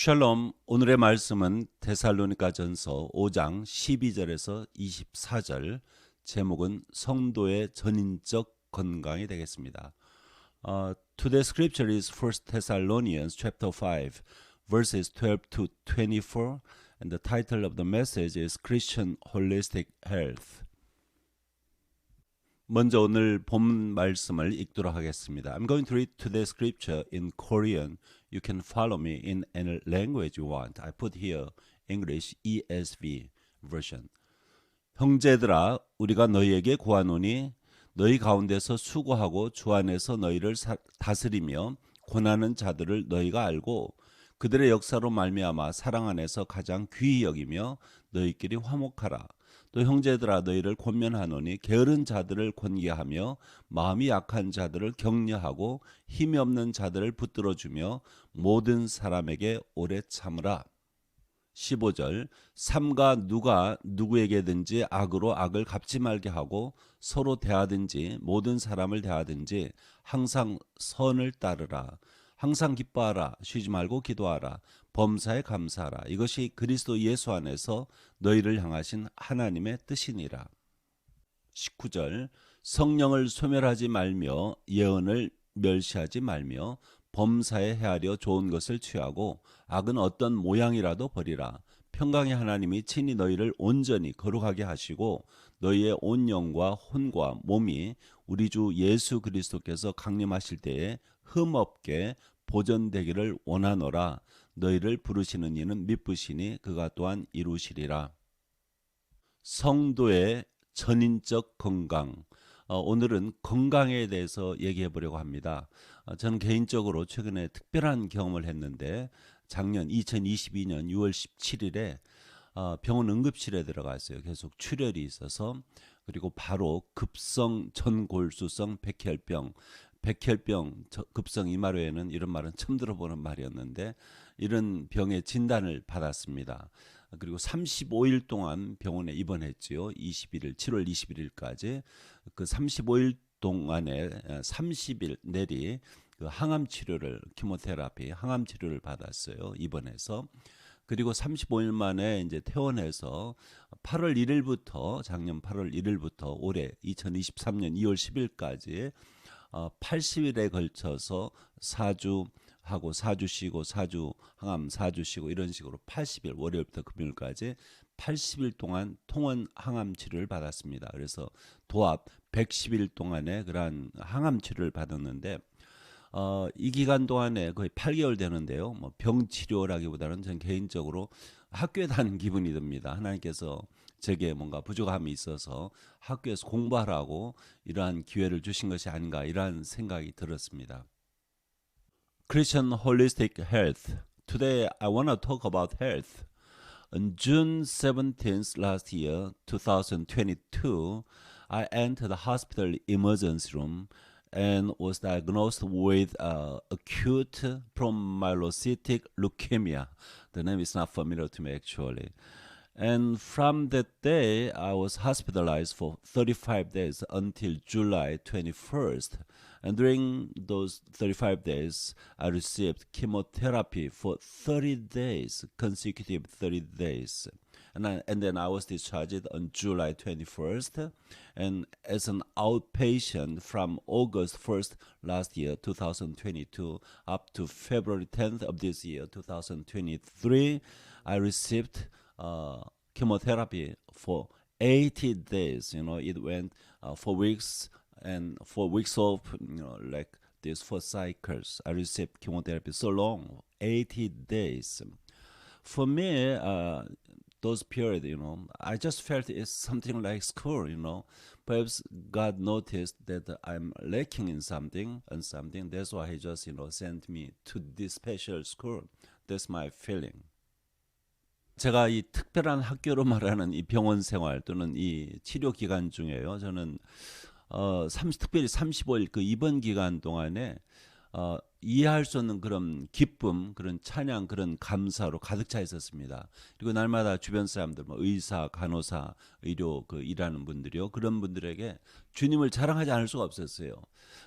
샬롬. 오늘의 말씀은 데살로니가전서 5장 12절에서 24절, 제목은 성도의 전인적 건강이 되겠습니다. Today's scripture is 1 Thessalonians chapter 5 verses 12 to 24 and the title of the message is Christian Holistic Health. 먼저 오늘 본 말씀을 읽도록 하겠습니다. I'm going to read today's scripture in Korean. You can follow me in any language you want. I put here English ESV version. 형제들아, 우리가 너희에게 구하노니 너희 가운데서 수고하고 주 안에서 너희를 다스리며 권하는 자들을 너희가 알고 그들의 역사로 말미암아 사랑 안에서 가장 귀히 여기며 너희끼리 화목하라. 또 형제들아, 너희를 권면하노니 게으른 자들을 권계하며 마음이 약한 자들을 격려하고 힘이 없는 자들을 붙들어주며 모든 사람에게 오래 참으라. 15절, 삼가 누가 누구에게든지 악으로 악을 갚지 말게 하고 서로 대하든지 모든 사람을 대하든지 항상 선을 따르라. 항상 기뻐하라. 쉬지 말고 기도하라. 범사에 감사하라. 이것이 그리스도 예수 안에서 너희를 향하신 하나님의 뜻이니라. 19절, 성령을 소멸하지 말며 예언을 멸시하지 말며 범사에 헤아려 좋은 것을 취하고 악은 어떤 모양이라도 버리라. 평강의 하나님이 친히 너희를 온전히 거룩하게 하시고 너희의 온 영과 혼과 몸이 우리 주 예수 그리스도께서 강림하실 때에 흠없게 보존되기를 원하노라. 너희를 부르시는 이는 미쁘시니 그가 또한 이루시리라. 성도의 전인적 건강. 오늘은 건강에 대해서 얘기해 보려고 합니다. 저는 개인적으로 최근에 특별한 경험을 했는데 작년 2022년 6월 17일에 병원 응급실에 들어갔어요. 계속 출혈이 있어서. 그리고 바로 급성 전골수성 백혈병, 급성 이마로에는 이런 말은 처음 들어보는 말이었는데 이런 병의 진단을 받았습니다. 그리고 35일 동안 병원에 입원했지요. 7월 21일까지 그 35일 동안에 30일 내리 그 항암 치료를 키모테라피 항암 치료를 받았어요. 입원해서. 그리고 35일 만에 이제 퇴원해서 8월 1일부터 작년 8월 1일부터 올해 2023년 2월 10일까지 80일에 걸쳐서 4주 하고 4주 쉬고 4주 항암 4주 쉬고 이런 식으로 80일 월요일부터 금요일까지 80일 동안 통원 항암 치료를 받았습니다. 그래서 도합 110일 동안의 그러한 항암 치료를 받았는데 이 기간 동안에 거의 8개월 되는데요. 뭐 병치료라기보다는 전 개인적으로 학교에 다니는 기분이 듭니다. 하나님께서 제게 뭔가 부족함이 있어서 학교에서 공부하라고 이러한 기회를 주신 것이 아닌가 이러한 생각이 들었습니다. Christian Holistic Health. Today I want to talk about health. On June 17th last year, 2022, I entered the hospital emergency room and was diagnosed with acute promyelocytic leukemia. The name is not familiar to me actually. And from that day, I was hospitalized for 35 days until July 21st. And during those 35 days, I received chemotherapy for 30 days, consecutive 30 days. And then I was discharged on July 21st. And as an outpatient from August 1st last year, 2022, up to February 10th of this year, 2023, I received chemotherapy for 80 days. It went 4 weeks and 4 weeks off, like this 4 cycles. I received chemotherapy so long, 80 days. For me, those periods, I just felt it's something like school, Perhaps God noticed that I'm lacking in something. That's why He just, sent me to this special school. That's my feeling. 제가 이 특별한 학교로 말하는 이 병원 생활 또는 이 치료 기간 중에요. 저는 특별히 35일 그 입원 기간 동안에 이해할 수 없는 그런 기쁨, 그런 찬양, 그런 감사로 가득 차 있었습니다. 그리고 날마다 주변 사람들, 뭐 의사, 간호사, 의료 그 일하는 분들이요, 그런 분들에게 주님을 자랑하지 않을 수가 없었어요.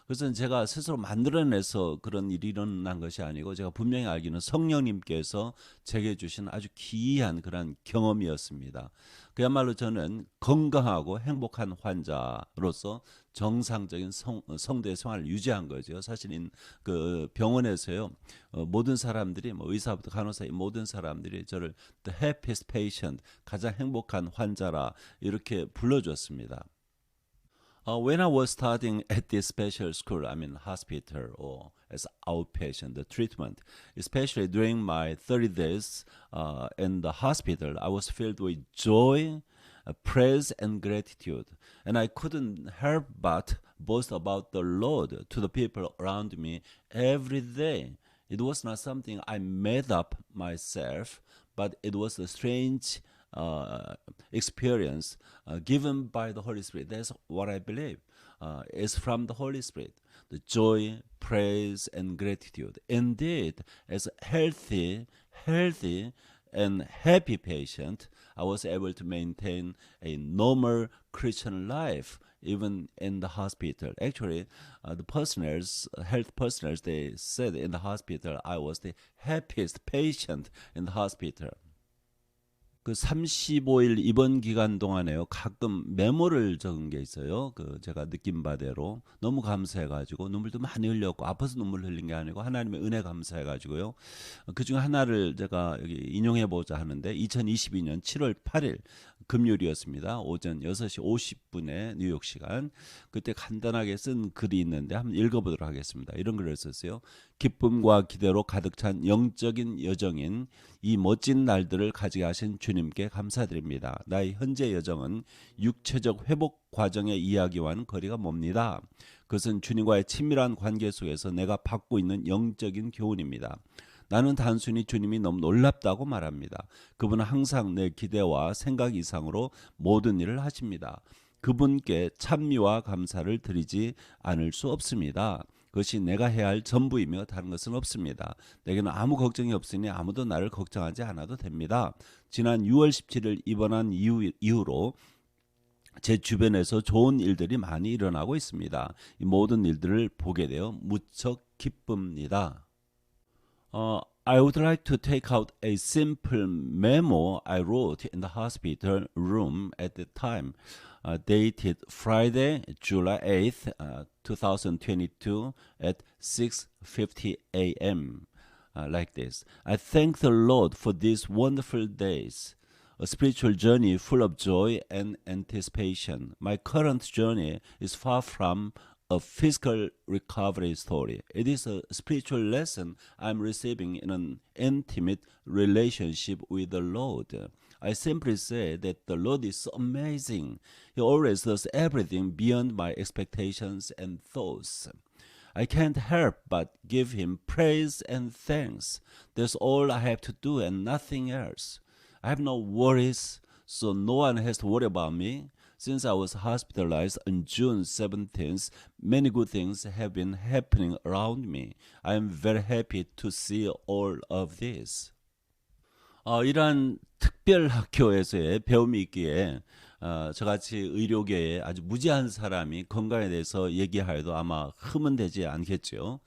그래서 제가 스스로 만들어내서 그런 일이 일어난 것이 아니고 제가 분명히 알기는 성령님께서 제게 주신 아주 기이한 그런 경험이었습니다. 그야말로 저는 건강하고 행복한 환자로서 정상적인 성도의 생활을 유지한 거죠. 사실은 그 병원에서요, 모든 사람들이 뭐 의사부터 간호사 모든 사람들이 저를 the happiest patient, 가장 행복한 환자라 이렇게 불러줬습니다. When I was studying at this special school, I mean hospital or as outpatient, the treatment, especially during my 30 days in the hospital, I was filled with joy, praise, and gratitude. And I couldn't help but boast about the Lord to the people around me every day. It was not something I made up myself, but it was a strange experience given by the Holy Spirit. That's what I believe. It's from the Holy Spirit. The joy, praise, and gratitude. Indeed, as a healthy, and happy patient, I was able to maintain a normal Christian life even in the hospital. Actually, the personals, health personals, they said in the hospital I was the happiest patient in the hospital. 그 35일 입원 기간 동안에요. 가끔 메모를 적은 게 있어요. 그 제가 느낀 바대로 너무 감사해가지고 눈물도 많이 흘렸고 아파서 눈물 흘린 게 아니고 하나님의 은혜 감사해가지고요. 그 중에 하나를 제가 여기 인용해 보자 하는데 2022년 7월 8일 금요일이었습니다. 오전 6시 50분에 뉴욕 시간. 그때 간단하게 쓴 글이 있는데 한번 읽어보도록 하겠습니다. 이런 글을 썼어요. 기쁨과 기대로 가득 찬 영적인 여정인 이 멋진 날들을 가지게 하신 주님께 감사드립니다. 나의 현재 여정은 육체적 회복 과정의 이야기와는 거리가 멉니다. 그것은 주님과의 친밀한 관계 속에서 내가 받고 있는 영적인 교훈입니다. 나는 단순히 주님이 너무 놀랍다고 말합니다. 그분은 항상 내 기대와 생각 이상으로 모든 일을 하십니다. 그분께 찬미와 감사를 드리지 않을 수 없습니다. 그것이 내가 해야 할 전부이며 다른 것은 없습니다. 내게는 아무 걱정이 없으니 아무도 나를 걱정하지 않아도 됩니다. 지난 6월 17일 입원한 이후로 제 주변에서 좋은 일들이 많이 일어나고 있습니다. 이 모든 일들을 보게 되어 무척 기쁩니다. I would like to take out a simple memo I wrote in the hospital room at the time, dated Friday, July 8th, 2022 at 6:50 a.m. Like this. I thank the Lord for these wonderful days. A spiritual journey full of joy and anticipation. My current journey is far from a physical recovery story. It is a spiritual lesson I'm receiving in an intimate relationship with the Lord. I simply say that the Lord is amazing. He always does everything beyond my expectations and thoughts. I can't help but give him praise and thanks. That's all I have to do and nothing else. I have no worries, so no one has to worry about me. Since I was hospitalized on June 17th, many good things have been happening around me. I am very happy to see all of this. 이러한 특별 학교에서의 배움이 있기에 저같이 의료계에 아주 무지한 사람이 건강에 대해서 얘기하여도 아마 흠은 되지 않겠죠.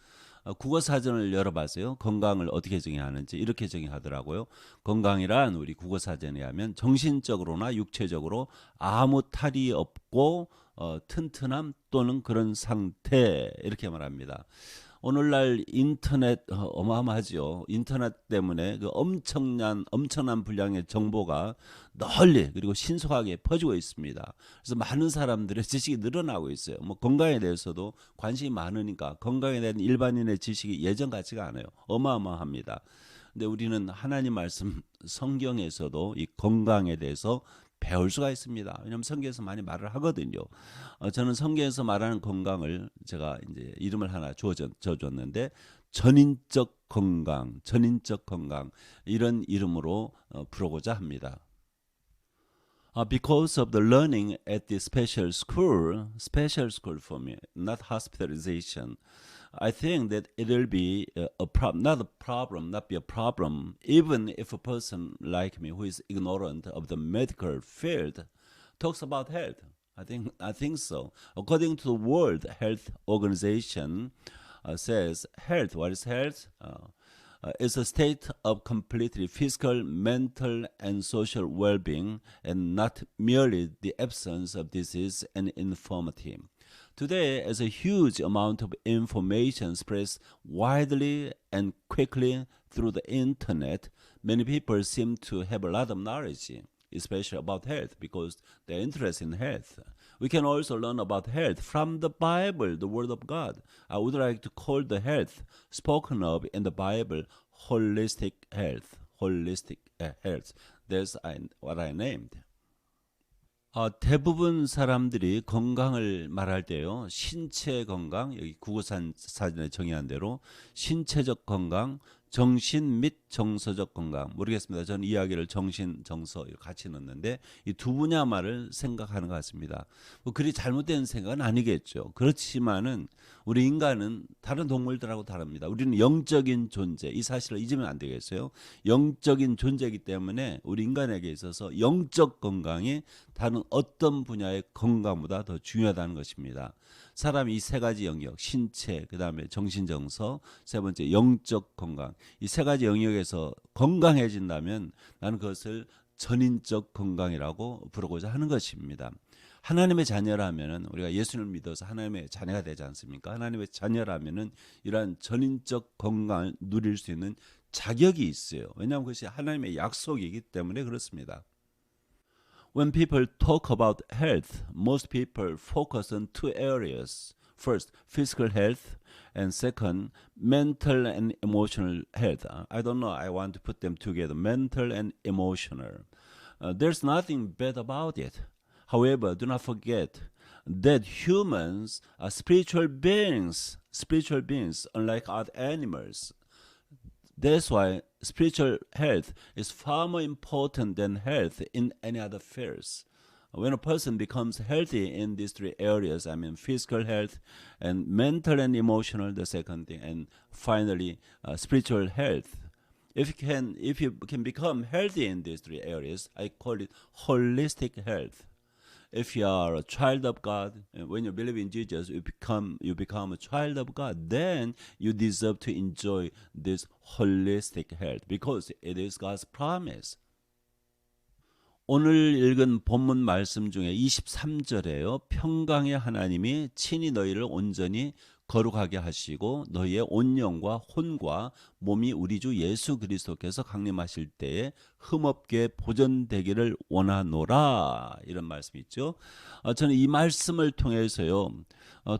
국어 사전을 열어봤어요. 건강을 어떻게 정의하는지 이렇게 정의하더라고요. 건강이란 우리 국어 사전에 하면 정신적으로나 육체적으로 아무 탈이 없고 튼튼함 또는 그런 상태 이렇게 말합니다. 오늘날 인터넷 어마어마하죠. 인터넷 때문에 그 엄청난 분량의 정보가 널리 그리고 신속하게 퍼지고 있습니다. 그래서 많은 사람들의 지식이 늘어나고 있어요. 뭐 건강에 대해서도 관심이 많으니까 건강에 대한 일반인의 지식이 예전 같지가 않아요. 어마어마합니다. 근데 우리는 하나님 말씀 성경에서도 이 건강에 대해서 배울 수가 있습니다. 왜냐하면 성경에서 많이 말을 하거든요. 저는 성경에서 말하는 건강을 제가 이제 이름을 하나 줘줬는데 전인적 건강 이런 이름으로 부르고자 합니다. Because of the learning at the special school for me, not hospitalization. I think that it will be not a problem, not be a problem, even if a person like me who is ignorant of the medical field talks about health. I think so. According to the World Health Organization, says health. What is health? Is a state of completely physical, mental, and social well-being, and not merely the absence of disease and infirmity. Today, as a huge amount of information spreads widely and quickly through the internet, many people seem to have a lot of knowledge, especially about health, because they're interested in health. We can also learn about health from the Bible, the Word of God. I would like to call the health spoken of in the Bible holistic health. Holistic health. That's what I named. 대부분 사람들이 건강을 말할 때요, 신체 건강, 여기 국어사전에 정의한 대로 신체적 건강, 정신 및 정서적 건강. 모르겠습니다. 저는 이야기를 정신, 정서 같이 넣는데 이 두 분야만을 생각하는 것 같습니다. 뭐 그리 잘못된 생각은 아니겠죠. 그렇지만은 우리 인간은 다른 동물들하고 다릅니다. 우리는 영적인 존재, 이 사실을 잊으면 안 되겠어요. 영적인 존재이기 때문에 우리 인간에게 있어서 영적 건강이 다른 어떤 분야의 건강보다 더 중요하다는 것입니다. 사람이 이 세 가지 영역, 신체, 그 다음에 정신정서, 세 번째 영적 건강, 이 세 가지 영역에서 건강해진다면 나는 그것을 전인적 건강이라고 부르고자 하는 것입니다. 하나님의 자녀라면은 우리가 예수님을 믿어서 하나님의 자녀가 되지 않습니까? 하나님의 자녀라면은 이러한 전인적 건강을 누릴 수 있는 자격이 있어요. 왜냐하면 그것이 하나님의 약속이기 때문에 그렇습니다. When people talk about health, most people focus on two areas. First, physical health, and second, mental and emotional health. I don't know, I want to put them together, mental and emotional. There's nothing bad about it. However, do not forget that humans are spiritual beings, unlike other animals. That's why spiritual health is far more important than health in any other fields. When a person becomes healthy in these three areas, I mean physical health and mental and emotional, the second thing, and finally spiritual health. If you can become healthy in these three areas, I call it holistic health. If you are a child of God, when you believe in Jesus, you become a child of God. Then you deserve to enjoy this holistic health because it is God's promise. 오늘 읽은 본문 말씀 중에 23절에요. 평강의 하나님이 친히 너희를 온전히 거룩하게 하시고 너희의 온 영과 혼과 몸이 우리 주 예수 그리스도께서 강림하실 때에 흠없게 보존되기를 원하노라, 이런 말씀이 있죠. 저는 이 말씀을 통해서요,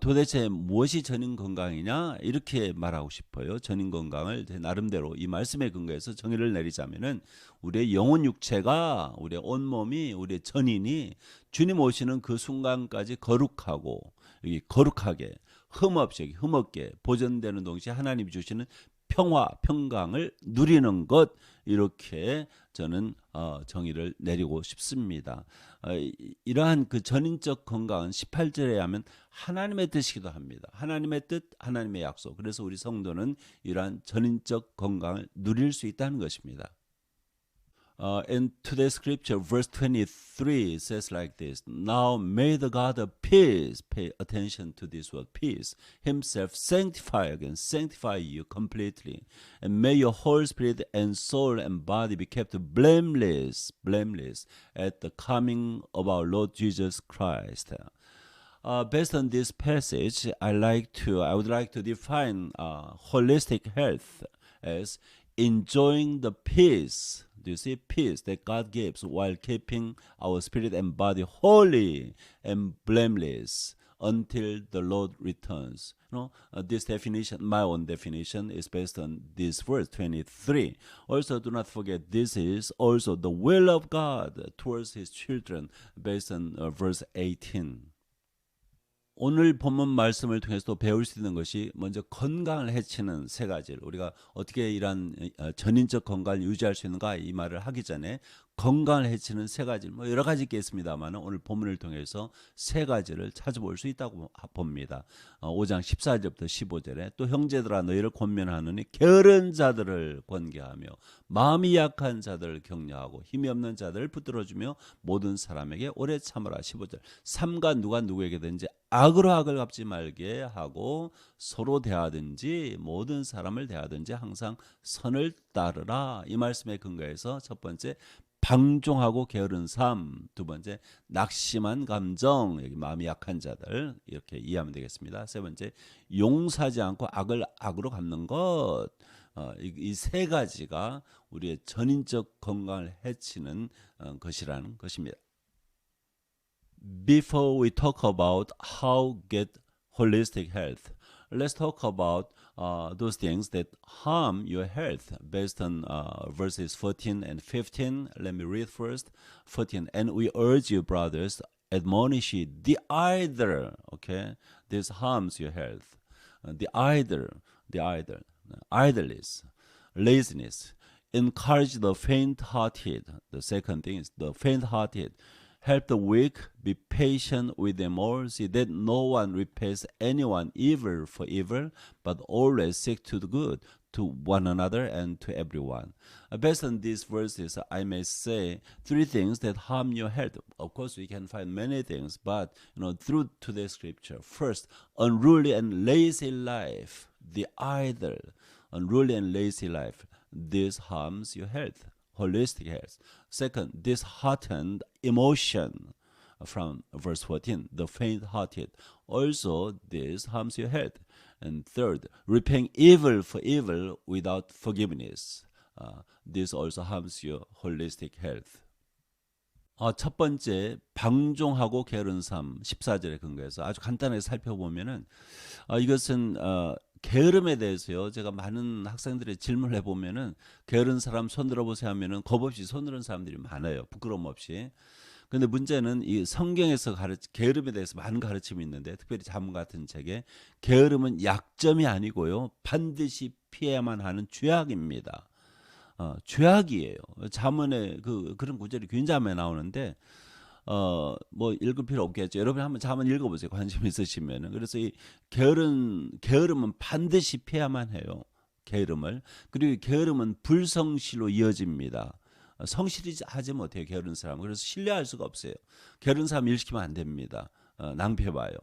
도대체 무엇이 전인 건강이냐 이렇게 말하고 싶어요. 전인 건강을 제 나름대로 이 말씀에 근거해서 정의를 내리자면은 우리의 영혼 육체가, 우리의 온몸이, 우리의 전인이 주님 오시는 그 순간까지 거룩하고 거룩하게 흠없게 보존되는 동시에 하나님이 주시는 평화, 평강을 누리는 것, 이렇게 저는 정의를 내리고 싶습니다. 이러한 그 전인적 건강은 18절에 하면 하나님의 뜻이기도 합니다. 하나님의 뜻, 하나님의 약속. 그래서 우리 성도는 이러한 전인적 건강을 누릴 수 있다는 것입니다. In today's scripture, verse 23 says like this: Now may the God of peace, pay attention to this word, peace, himself sanctify you completely, and may your whole spirit and soul and body be kept blameless at the coming of our Lord Jesus Christ. Based on this passage, I would like to define holistic health as enjoying the peace. Do you see? Peace that God gives while keeping our spirit and body holy and blameless until the Lord returns. This definition, my own definition, is based on this verse 23. Also, do not forget, this is also the will of God towards his children, based on verse 18. 오늘 본문 말씀을 통해서 또 배울 수 있는 것이 먼저 건강을 해치는 세 가지를 우리가 어떻게 이러한 전인적 건강을 유지할 수 있는가 이 말을 하기 전에 건강을 해치는 세 가지 뭐 여러 가지 있겠습니다만 오늘 본문을 통해서 세 가지를 찾아볼 수 있다고 봅니다. 5장 14절부터 15절에 또 형제들아 너희를 권면하느니 게으른 자들을 권계하며 마음이 약한 자들을 격려하고 힘이 없는 자들을 붙들어주며 모든 사람에게 오래 참으라. 15절 삼가 누가 누구에게든지 악으로 악을 갚지 말게 하고 서로 대하든지 모든 사람을 대하든지 항상 선을 따르라. 이 말씀에 근거해서 첫 번째 방종하고 게으른 삶, 두 번째 낙심한 감정, 여기 마음이 약한 자들 이렇게 이해하면 되겠습니다. 세 번째 용서하지 않고 악을 악으로 갚는 것. 이 세 가지가 우리의 전인적 건강을 해치는 것이라는 것입니다. Before we talk about how get holistic health, let's talk about those things that harm your health based on verses 14 and 15. Let me read first 14. And we urge you, brothers, admonish ye the idler, okay, this harms your health. The idleness, laziness, encourage the faint-hearted. The second thing is the faint-hearted. Help the weak, be patient with them all, see that no one repays anyone evil for evil, but always seek to do good to one another and to everyone. Based on these verses, I may say three things that harm your health. Of course, we can find many things, but through today's scripture, first, unruly and lazy life, the idle, unruly and lazy life. This harms your health. Holistic health. Second, disheartened emotion from verse 14, the faint-hearted. Also, this harms your health. And third, repaying evil for evil without forgiveness. This also harms your holistic health. 첫 번째, 방종하고 게으른 삶 14절에 근거해서 아주 간단하게 살펴보면은 이것은 게으름에 대해서요. 제가 많은 학생들의 질문을 해보면은 게으른 사람 손 들어보세요 하면은 겁 없이 손 드는 사람들이 많아요. 부끄러움 없이. 근데 문제는 이 성경에서 게으름에 대해서 많은 가르침이 있는데 특별히 잠언 같은 책에 게으름은 약점이 아니고요. 반드시 피해야만 하는 죄악입니다. 죄악이에요. 잠언에 그런 구절이 균자매에 나오는데 뭐 읽을 필요 없겠죠. 여러분 한번 잠언 읽어보세요. 관심 있으시면은. 그래서 이 게으름은 반드시 피해야만 해요. 게으름을. 그리고 게으름은 불성실로 이어집니다. 성실히 하지 못해요. 게으른 사람. 그래서 신뢰할 수가 없어요. 게으른 사람 일 시키면 안 됩니다. 낭패봐요.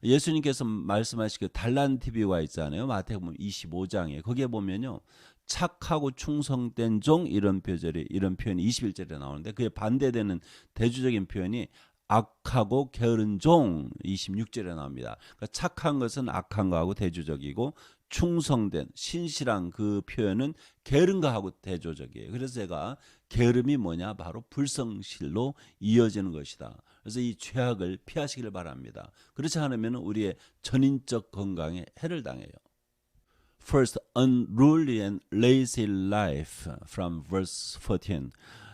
예수님께서 말씀하신 그 달란트 비유가 있잖아요. 마태복음 25장에 거기에 보면요. 착하고 충성된 종 이런 표현이 21절에 나오는데 그에 반대되는 대조적인 표현이 악하고 게으른 종 26절에 나옵니다. 그러니까 착한 것은 악한 거하고 대조적이고 충성된 신실한 그 표현은 게으른 거하고 대조적이에요. 그래서 제가 게으름이 뭐냐 바로 불성실로 이어지는 것이다. 그래서 이 죄악을 피하시기를 바랍니다. 그렇지 않으면 우리의 전인적 건강에 해를 당해요. First, unruly and lazy life from verse 14.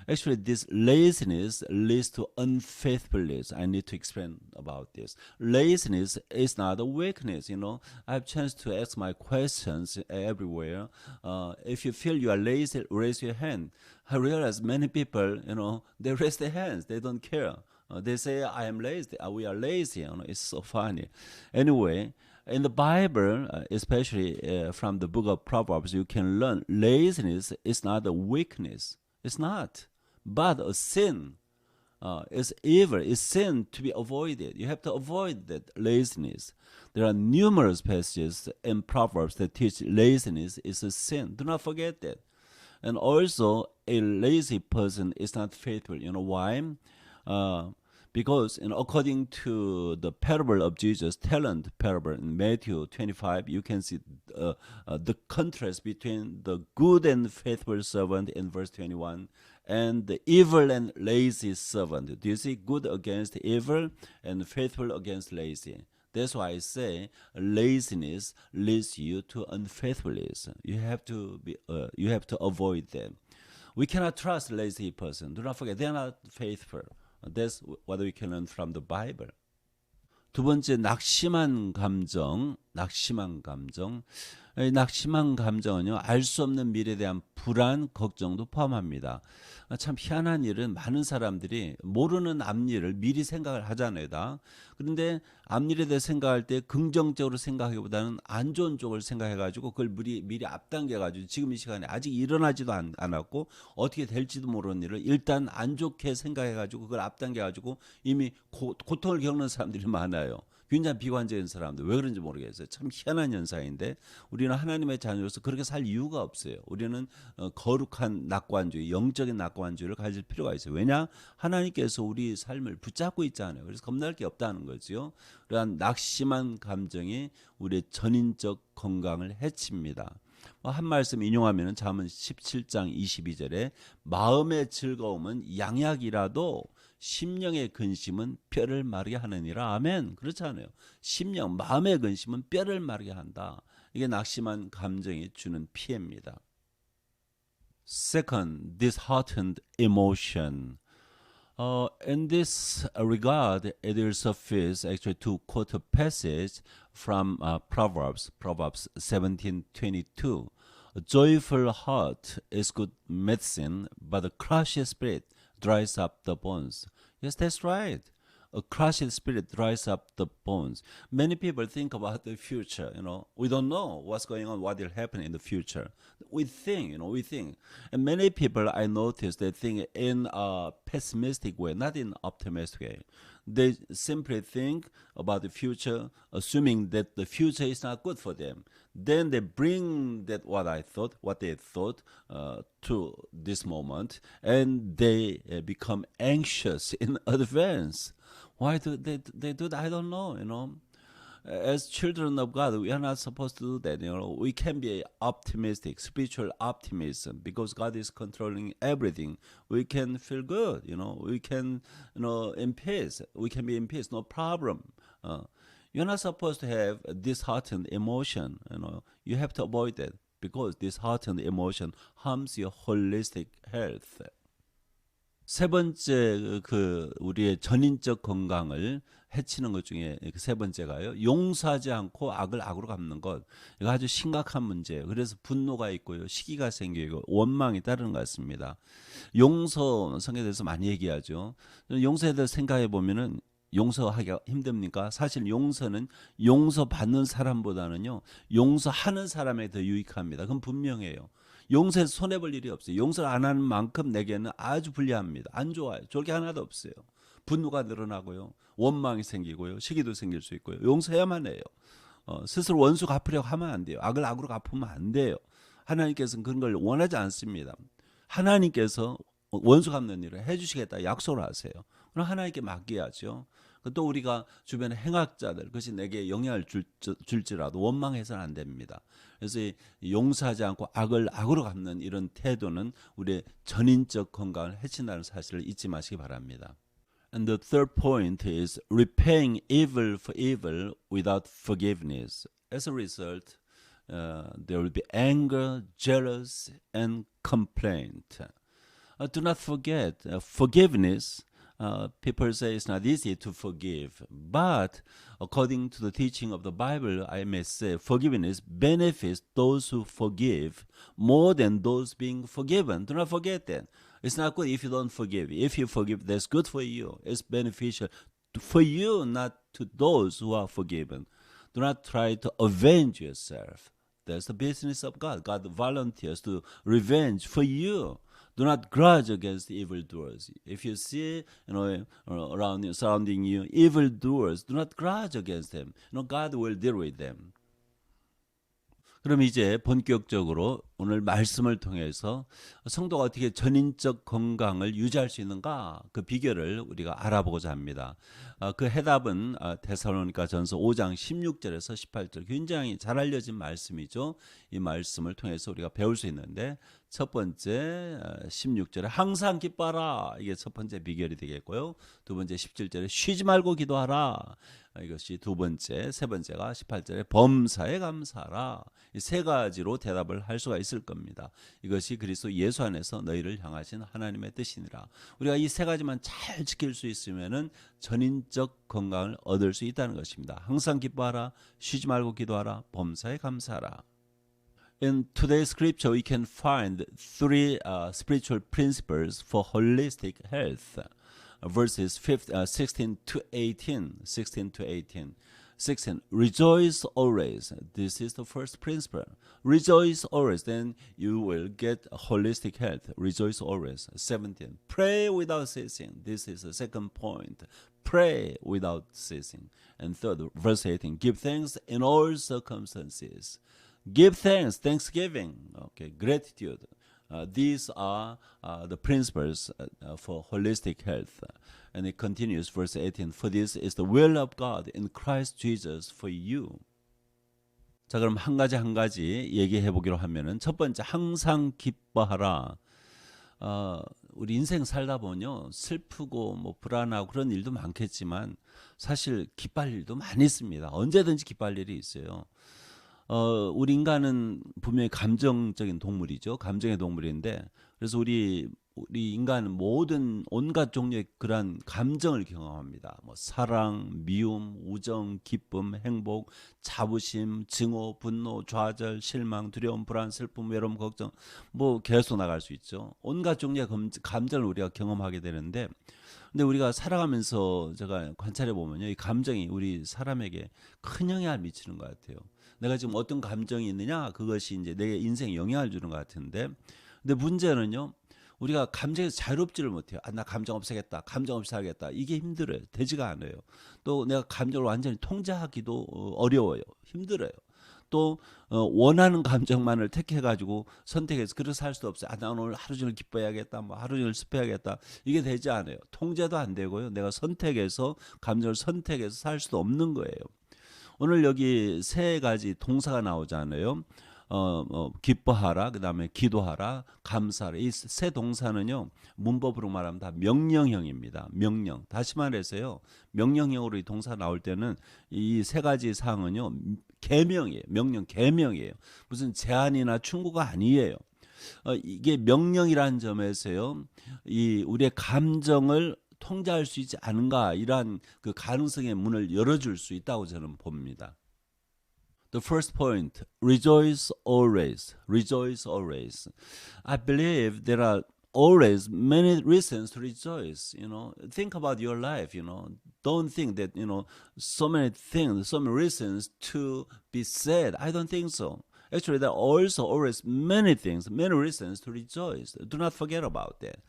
Actually, this laziness leads to unfaithfulness. I need to explain about this. Laziness is not a weakness. I have chance to ask my questions everywhere. If you feel you are lazy, raise your hand. I realize many people, they raise their hands. They don't care. They say, I am lazy. We are lazy. It's so funny. Anyway, in the Bible, especially from the book of Proverbs, you can learn laziness is not a weakness. It's not, but a sin. It's evil. It's sin to be avoided. You have to avoid that laziness. There are numerous passages in Proverbs that teach laziness is a sin. Do not forget that. And also, a lazy person is not faithful. You know why? Because according to the parable of Jesus, talent parable in Matthew 25, you can see the contrast between the good and faithful servant in verse 21 and the evil and lazy servant. Do you see good against evil and faithful against lazy? That's why I say laziness leads you to unfaithfulness. You have to avoid them. We cannot trust lazy person. Do not forget, they are not faithful. That's what we can learn from the Bible. 두 번째, 낙심한 감정. 낙심한 감정. 이 낙심한 감정은요, 알 수 없는 미래에 대한 불안, 걱정도 포함합니다. 참 희한한 일은 많은 사람들이 모르는 앞일을 미리 생각을 하잖아요. 다. 그런데 앞일에 대해 생각할 때 긍정적으로 생각하기보다는 안 좋은 쪽을 생각해가지고 그걸 미리 앞당겨가지고 지금 이 시간에 아직 일어나지도 않았고 어떻게 될지도 모르는 일을 일단 안 좋게 생각해가지고 그걸 앞당겨가지고 이미 고통을 겪는 사람들이 많아요. 굉장히 비관적인 사람들, 왜 그런지 모르겠어요. 참 희한한 현상인데 우리는 하나님의 자녀로서 그렇게 살 이유가 없어요. 우리는 거룩한 낙관주의, 영적인 낙관주의를 가질 필요가 있어요. 왜냐? 하나님께서 우리 삶을 붙잡고 있잖아요. 그래서 겁날 게 없다는 거죠. 그러한 낙심한 감정이 우리의 전인적 건강을 해칩니다. 한 말씀 인용하면 잠언 17장 22절에 마음의 즐거움은 양약이라도 심령의 근심은 뼈를 마르게 하느니라. 아멘. 그렇잖아요. 심령, 마음의 근심은 뼈를 마르게 한다. 이게 낙심한 감정이 주는 피해입니다. Second, disheartened emotion. In this regard, it will suffice actually to quote a passage from Proverbs 17:22. A joyful heart is good medicine, but a crushed spirit dries up the bones. Yes, that's right. A crushed spirit dries up the bones. Many people think about the future. We don't know what's going on, what will happen in the future. We think. And many people I notice they think in a pessimistic way, not in optimistic way. They simply think about the future, assuming that the future is not good for them. Then they bring what they thought to this moment, and they become anxious in advance. Why do they do that? I don't know. As children of God, we are not supposed to do that. We can be optimistic, spiritual optimism, because God is controlling everything. We can feel good. We can, in peace. We can be in peace, no problem. You're not supposed to have a disheartened emotion. You have to avoid that because disheartened emotion harms your holistic health. 세 번째 우리의 전인적 건강을 해치는 것 중에 세 번째가요. 용서하지 않고 악을 악으로 갚는 것. 이거 아주 심각한 문제예요. 그래서 분노가 있고요. 시기가 생기고 원망이 따르는 것 같습니다. 용서 성경에서 많이 얘기하죠. 용서에 대해서 생각해 보면은 용서하기가 힘듭니까? 사실 용서는 용서받는 사람보다는요. 용서하는 사람에 더 유익합니다. 그건 분명해요. 용서에서 손해볼 일이 없어요. 용서를 안 하는 만큼 내게는 아주 불리합니다. 안 좋아요. 좋을 게 하나도 없어요. 분노가 늘어나고요. 원망이 생기고요. 시기도 생길 수 있고요. 용서해야만 해요. 스스로 원수 갚으려고 하면 안 돼요. 악을 악으로 갚으면 안 돼요. 하나님께서는 그런 걸 원하지 않습니다. 하나님께서 원수 갚는 일을 해주시겠다 약속을 하세요. 그럼 하나님께 맡겨야죠. 또 우리가 주변의 행악자들, 그것이 내게 영향을 줄지라도 원망해서는 안 됩니다. 그래서 용서하지 않고 악을 악으로 갚는 이런 태도는 우리의 전인적 건강을 해친다는 사실을 잊지 마시기 바랍니다. And the third point is repaying evil for evil without forgiveness. As a result, there will be anger, jealousy, and complaint. Do not forget, forgiveness. People say it's not easy to forgive, but according to the teaching of the Bible, I may say forgiveness benefits those who forgive more than those being forgiven. Do not forget that. It's not good if you don't forgive. If you forgive, that's good for you. It's beneficial for you, not to those who are forgiven. Do not try to avenge yourself. That's the business of God. God volunteers to revenge for you. Do not grudge against evildoers. If you see, around you, surrounding you, evildoers, do not grudge against them. God will deal with them. 그럼 이제 본격적으로 오늘 말씀을 통해서 성도가 어떻게 전인적 건강을 유지할 수 있는가 그 비결을 우리가 알아보고자 합니다. 그 해답은 데살로니가전서 5장 16절에서 18절 굉장히 잘 알려진 말씀이죠. 이 말씀을 통해서 우리가 배울 수 있는데 첫 번째 16절에 항상 기뻐하라. 이게 첫 번째 비결이 되겠고요. 두 번째 17절에 쉬지 말고 기도하라. 이것이 두 번째, 세 번째가 18절에 범사에 감사하라. 이 세 가지로 대답을 할 수가 있을 겁니다. 이것이 그리스도 예수 안에서 너희를 향하신 하나님의 뜻이니라. 우리가 이 세 가지만 잘 지킬 수 있으면은 전인적 건강을 얻을 수 있다는 것입니다. 항상 기뻐하라, 쉬지 말고 기도하라, 범사에 감사하라. In today's scripture, we can find three spiritual principles for holistic health. Verses 16 to 18. 16 to 18. 16. Rejoice always. This is the first principle. Rejoice always, then you will get holistic health. Rejoice always. 17. Pray without ceasing. This is the second point. Pray without ceasing. And third, verse 18. Give thanks in all circumstances. Give thanks, thanksgiving, okay, gratitude. These are the principles for holistic health. And it continues, verse 18, for this is the will of God in Christ Jesus for you. 자, 그럼 한 가지 얘기해 보기로 하면은 첫 번째, 항상 기뻐하라. 우리 인생 살다 보면요, 슬프고 뭐 불안하고 그런 일도 많겠지만 사실 기뻐할 일도 많이 있습니다. 언제든지 기뻐할 일이 있어요. 우리 인간은 분명히 감정적인 동물이죠. 감정의 동물인데, 그래서 우리 인간은 모든 온갖 종류의 그러한 감정을 경험합니다. 뭐 사랑, 미움, 우정, 기쁨, 행복, 자부심, 증오, 분노, 좌절, 실망, 두려움, 불안, 슬픔, 외로움, 걱정, 뭐 계속 나갈 수 있죠. 온갖 종류의 감정을 우리가 경험하게 되는데, 근데 우리가 살아가면서 제가 관찰해 보면요, 이 감정이 우리 사람에게 큰 영향을 미치는 것 같아요. 내가 지금 어떤 감정이 있느냐, 그것이 이제 내 인생에 영향을 주는 것 같은데, 근데 문제는요, 우리가 감정에서 자유롭지를 못해요. 나 감정 없애겠다, 감정 없이 살겠다. 이게 힘들어요. 되지가 않아요. 또 내가 감정을 완전히 통제하기도 어려워요. 힘들어요. 또 원하는 감정만을 택해가지고 선택해서 그렇게 살 수도 없어요. 나 오늘 하루 종일 기뻐해야겠다, 뭐 하루 종일 슬퍼해야겠다. 이게 되지 않아요. 통제도 안 되고요. 내가 선택해서 감정을 선택해서 살 수도 없는 거예요. 오늘 여기 세 가지 동사가 나오잖아요. 기뻐하라, 그 다음에 기도하라, 감사하라. 이 세 동사는요, 문법으로 말하면 다 명령형입니다. 명령. 다시 말해서요, 명령형으로 이 동사 나올 때는 이 세 가지 사항은요, 계명이에요. 명령, 계명이에요. 무슨 제한이나 충고가 아니에요. 이게 명령이라는 점에서요, 이 우리의 감정을 통제할 수 있지 않은가, 이러한 그 가능성의 문을 열어줄 수 있다고 저는 봅니다. The first point, rejoice always. Rejoice always. I believe there are always many reasons to rejoice. Think about your life. Don't think that so many things, so many reasons to be sad. I don't think so. Actually, there are also always many things, many reasons to rejoice. Do not forget about that.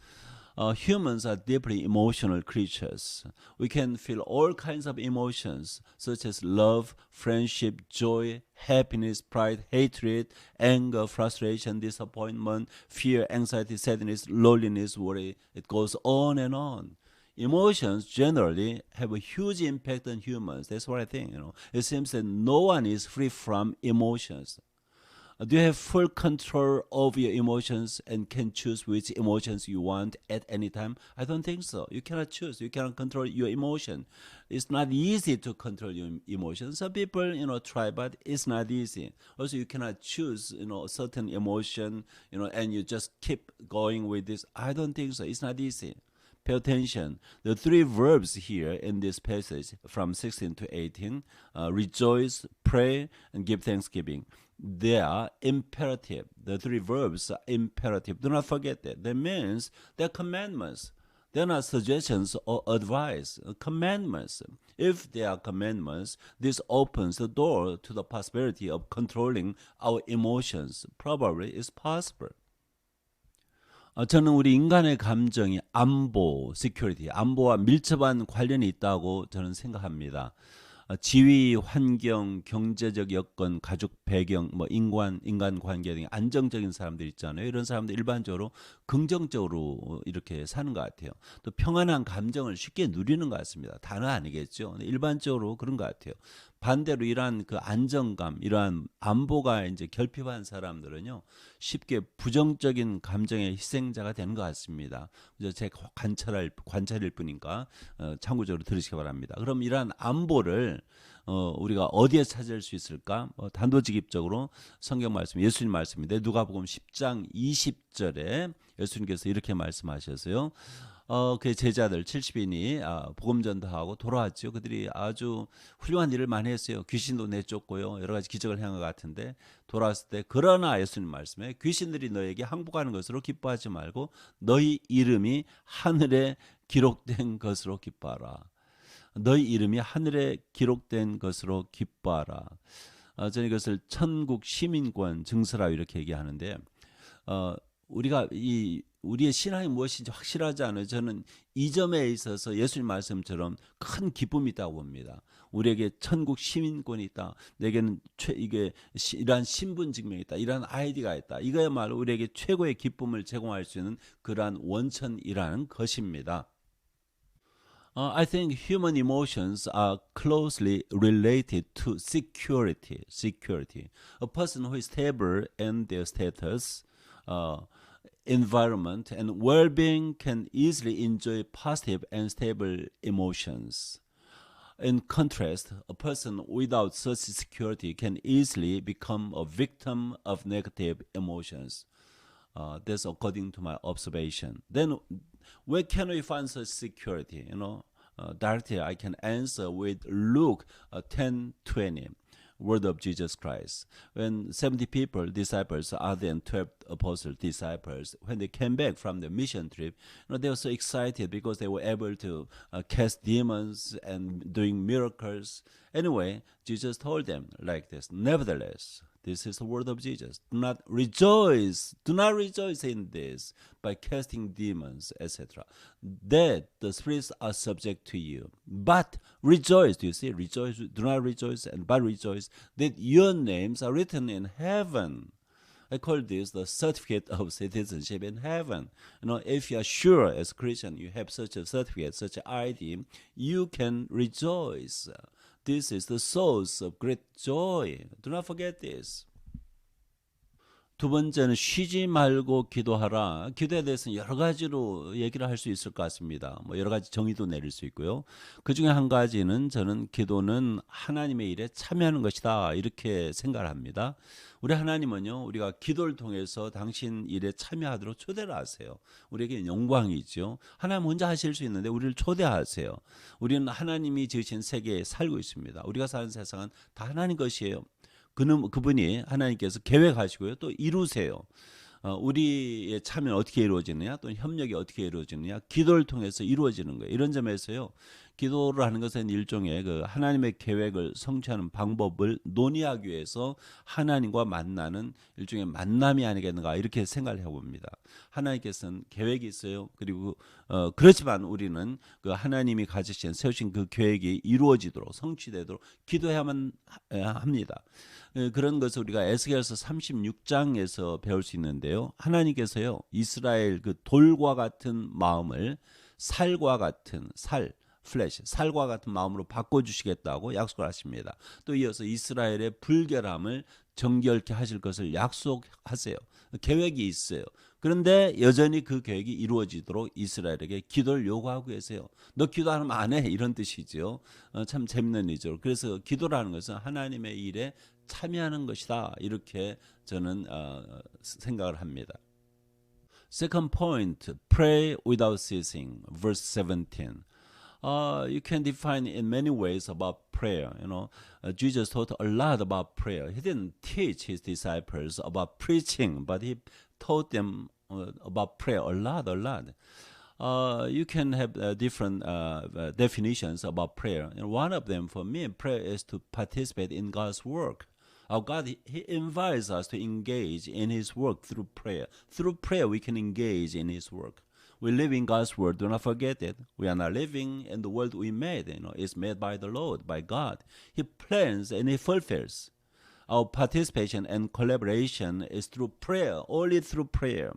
Humans are deeply emotional creatures. We can feel all kinds of emotions, such as love, friendship, joy, happiness, pride, hatred, anger, frustration, disappointment, fear, anxiety, sadness, loneliness, worry. It goes on and on. Emotions generally have a huge impact on humans. That's what I think. It seems that no one is free from emotions. Do you have full control of your emotions and can choose which emotions you want at any time? I don't think so. You cannot choose. You cannot control your emotion. It's not easy to control your emotions. Some people, try, but it's not easy. Also, you cannot choose, a certain emotion, and you just keep going with this. I don't think so. It's not easy. Pay attention. The three verbs here in this passage from 16 to 18, rejoice, pray, and give thanksgiving. They are imperative. The three verbs are imperative. Do not forget that. That means they're commandments. They're not suggestions or advice. Commandments. If they are commandments, this opens the door to the possibility of controlling our emotions. Probably it's possible. 저는 우리 인간의 감정이 안보, security, 안보와 밀접한 관련이 있다고 저는 생각합니다. 지위, 환경, 경제적 여건, 가족 배경, 인간 관계 등 안정적인 사람들 있잖아요. 이런 사람들 일반적으로 긍정적으로 이렇게 사는 것 같아요. 또 평안한 감정을 쉽게 누리는 것 같습니다. 다는 아니겠죠. 일반적으로 그런 것 같아요. 반대로 이러한 그 안정감, 이러한 안보가 이제 결핍한 사람들은요, 쉽게 부정적인 감정의 희생자가 되는 것 같습니다. 그래서 제 관찰일 뿐이니까 참고적으로 들으시기 바랍니다. 그럼 이러한 안보를 우리가 어디에 찾을 수 있을까? 단도직입적으로 성경 말씀, 예수님 말씀인데 누가복음 10장 20절에 예수님께서 이렇게 말씀하셨어요. 그 제자들 70인이 복음 전도하고 돌아왔죠. 그들이 아주 훌륭한 일을 많이 했어요. 귀신도 내쫓고요. 여러 가지 기적을 행한 것 같은데 돌아왔을 때 그러나 예수님 말씀에 귀신들이 너에게 항복하는 것으로 기뻐하지 말고 너희 이름이 하늘에 기록된 것으로 기뻐하라. 너희 이름이 하늘에 기록된 것으로 기뻐하라. 저는 이것을 천국 시민권 증서라 이렇게 얘기하는데 우리가 우리의 신앙이 무엇인지 확실하지 않아요. 저는 이 점에 있어서 예수님 말씀처럼 큰 기쁨이 있다고 봅니다. 우리에게 천국 시민권이 있다. 내게는 이게 이러한 신분 증명이 있다. 이러한 아이디가 있다. 이거야말로 우리에게 최고의 기쁨을 제공할 수 있는 그러한 원천이라는 것입니다. I think human emotions are closely related to security. Security. A person who is stable in their status, environment, and well-being can easily enjoy positive and stable emotions. In contrast, a person without such security can easily become a victim of negative emotions. That's according to my observation. Then, where can we find such security? Directly I can answer with Luke 10:20, word of Jesus Christ. When 70 people, disciples, other than 12 apostle disciples, when they came back from the mission trip, they were so excited because they were able to cast demons and doing miracles. Anyway, Jesus told them like this, nevertheless, this is the word of Jesus. Do not rejoice in this by casting demons, etc. That the spirits are subject to you. But rejoice, do you see? Rejoice, do not rejoice, but rejoice that your names are written in heaven. I call this the certificate of citizenship in heaven. If you are sure as a Christian you have such a certificate, such an ID, you can rejoice. This is the source of great joy. Do not forget this. 두 번째는 쉬지 말고 기도하라. 기도에 대해서는 여러 가지로 얘기를 할 수 있을 것 같습니다. 여러 가지 정의도 내릴 수 있고요. 그 중에 한 가지는 저는 기도는 하나님의 일에 참여하는 것이다. 이렇게 생각을 합니다. 우리 하나님은요, 우리가 기도를 통해서 당신 일에 참여하도록 초대를 하세요. 우리에게 영광이죠. 하나님 혼자 하실 수 있는데 우리를 초대하세요. 우리는 하나님이 지으신 세계에 살고 있습니다. 우리가 사는 세상은 다 하나님 것이에요. 그분이 하나님께서 계획하시고요. 또 이루세요. 우리의 참여는 어떻게 이루어지느냐, 또는 협력이 어떻게 이루어지느냐, 기도를 통해서 이루어지는 거예요. 이런 점에서요, 기도를 하는 것은 일종의 그 하나님의 계획을 성취하는 방법을 논의하기 위해서 하나님과 만나는 일종의 만남이 아니겠는가 이렇게 생각을 해봅니다. 하나님께서는 계획이 있어요. 그리고 그렇지만 우리는 그 하나님이 가지신 세우신 그 계획이 이루어지도록 성취되도록 기도해야만 합니다. 그런 것을 우리가 에스겔서 36장에서 배울 수 있는데요. 하나님께서요, 이스라엘 그 돌과 같은 마음을 살과 같은 살과 같은 마음으로 바꿔주시겠다고 약속을 하십니다. 또 이어서 이스라엘의 불결함을 정결케 하실 것을 약속하세요. 계획이 있어요. 그런데 여전히 그 계획이 이루어지도록 이스라엘에게 기도를 요구하고 계세요. 너 기도하면 안 해, 이런 뜻이죠. 참 재밌는 일이죠. 그래서 기도라는 것은 하나님의 일에 참여하는 것이다, 이렇게 저는 생각을 합니다. Second point, pray without ceasing, verse 17. You can define in many ways about prayer. Jesus taught a lot about prayer. He didn't teach his disciples about preaching, but he taught them about prayer a lot. You can have different definitions about prayer. One of them, for me, prayer is to participate in God's work. Our God, He invites us to engage in His work through prayer. Through prayer, we can engage in His work. We live in God's word. Do not forget it. We are not living in the world we made. It's made by the Lord, by God. He plans and He fulfills. Our participation and collaboration is through prayer, only through prayer.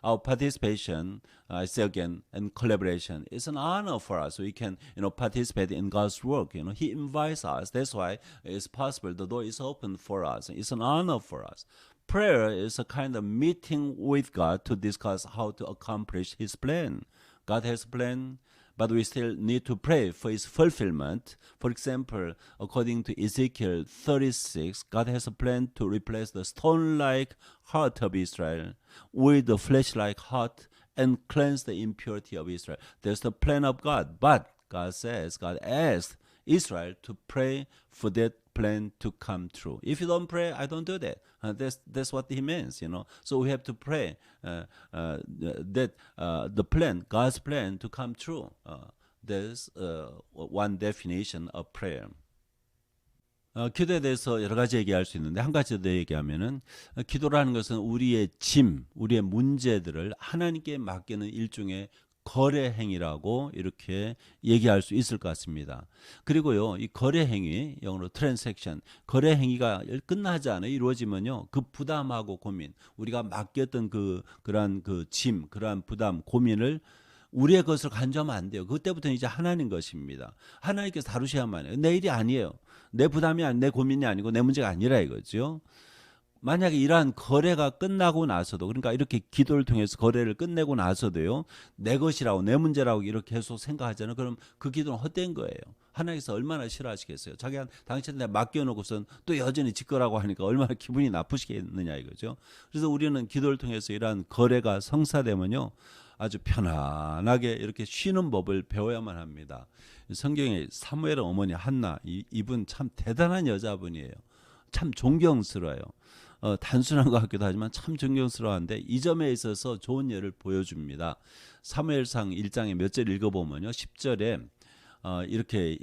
our participation, I say again, and collaboration is an honor for us. We can, participate in God's work. He invites us. That's why it's possible. The door is open for us. It's an honor for us. Prayer is a kind of meeting with God to discuss how to accomplish His plan. God has a plan, but we still need to pray for its fulfillment. For example, according to Ezekiel 36, God has a plan to replace the stone-like heart of Israel with the flesh-like heart and cleanse the impurity of Israel. That's the plan of God. But God asked Israel to pray for that plan to come true. If you don't pray, I don't do that. That's what He means, So we have to pray that the plan, God's plan, to come true. There's one definition of prayer. 기도에 대해서 여러 가지 얘기할 수 있는데 한 가지 더 얘기하면은 기도라는 것은 우리의 우리의 문제들을 하나님께 맡기는 일종의 거래 행위라고 이렇게 얘기할 수 있을 것 같습니다. 그리고요, 이 거래 행위, 영어로 transaction, 거래 행위가 끝나지 않아 이루어지면요, 그 부담하고 고민, 우리가 맡겼던 그러한 그러한 부담, 고민을 우리의 것을 간주하면 안 돼요. 그때부터는 이제 하나님 것입니다. 하나님께서 다루셔야만 해요. 내 일이 아니에요. 내 부담이 내 고민이 아니고 내 문제가 아니라 이거죠. 만약에 이러한 거래가 끝나고 나서도, 그러니까 이렇게 기도를 통해서 거래를 끝내고 나서도요, 내 것이라고, 내 문제라고 이렇게 계속 생각하잖아요. 그럼 그 기도는 헛된 거예요. 하나님께서 얼마나 싫어하시겠어요. 당신한테 맡겨놓고선 또 여전히 짓거라고 하니까 얼마나 기분이 나쁘시겠느냐 이거죠. 그래서 우리는 기도를 통해서 이러한 거래가 성사되면요, 아주 편안하게 이렇게 쉬는 법을 배워야만 합니다. 성경에 사무엘의 어머니 한나, 이분 참 대단한 여자분이에요. 참 존경스러워요. 단순한 것 같기도 하지만 참 존경스러운데 이 점에 있어서 좋은 예를 보여줍니다. 사무엘상 1장에 몇 절 읽어보면요, 10절에 이렇게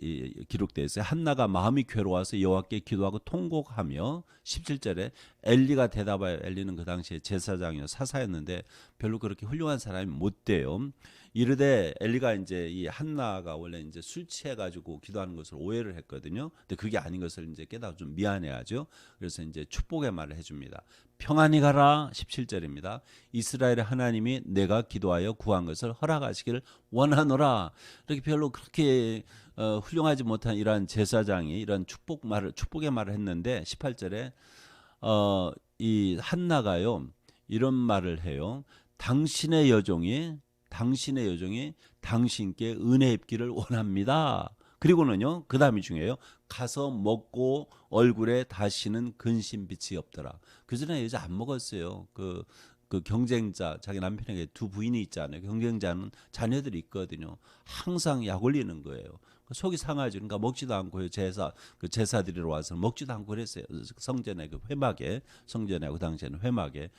기록되어 있어요. 한나가 마음이 괴로워서 여호와께 기도하고 통곡하며, 17절에 엘리가 대답하여, 엘리는 그 당시에 제사장이요 사사였는데 별로 그렇게 훌륭한 사람이 못 돼요. 이르되, 엘리가 이제 이 한나가 원래 이제 술 취해 가지고 기도하는 것을 오해를 했거든요. 근데 그게 아닌 것을 이제 깨닫고 좀 미안해하죠. 그래서 이제 축복의 말을 해줍니다. 평안히 가라, 17절입니다. 이스라엘의 하나님이 내가 기도하여 구한 것을 허락하시기를 원하노라. 이렇게 별로 그렇게 훌륭하지 못한 이러한 제사장이 이런 축복의 말을 했는데 18절에 이 한나가요 이런 말을 해요. 당신의 여종이 당신께 은혜 입기를 원합니다. 그리고는요, 그 다음이 중요해요. 가서 먹고 얼굴에 다시는 근심빛이 없더라. 그 전에 여자 안 먹었어요. 그 경쟁자, 자기 남편에게 두 부인이 있잖아요. 경쟁자는 자녀들이 있거든요. 항상 약 올리는 거예요. 속이 상하죠. 그러니까 먹지도 않고요. 제사 드리러 와서 먹지도 않고 그랬어요. 성전에 성전에 그 당시에는 회막에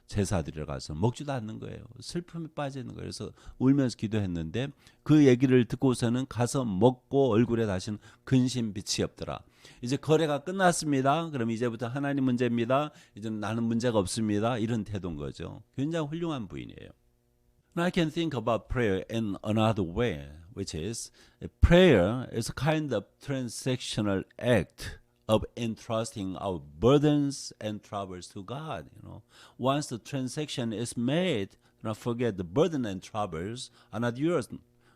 제사 드리러 가서 먹지도 않는 거예요. 슬픔에 빠지는 거예요. 그래서 울면서 기도했는데 그 얘기를 듣고서는 가서 먹고 얼굴에 다시는 근심 빛이 없더라. 이제 거래가 끝났습니다. 그럼 이제부터 하나님 문제입니다. 이제 나는 문제가 없습니다. 이런 태도인 거죠. 굉장히 훌륭한 부인이에요. Now I can think about prayer in another way, which is prayer is a kind of transactional act of entrusting our burdens and troubles to God. Once the transaction is made, do not forget the burden and troubles are not yours,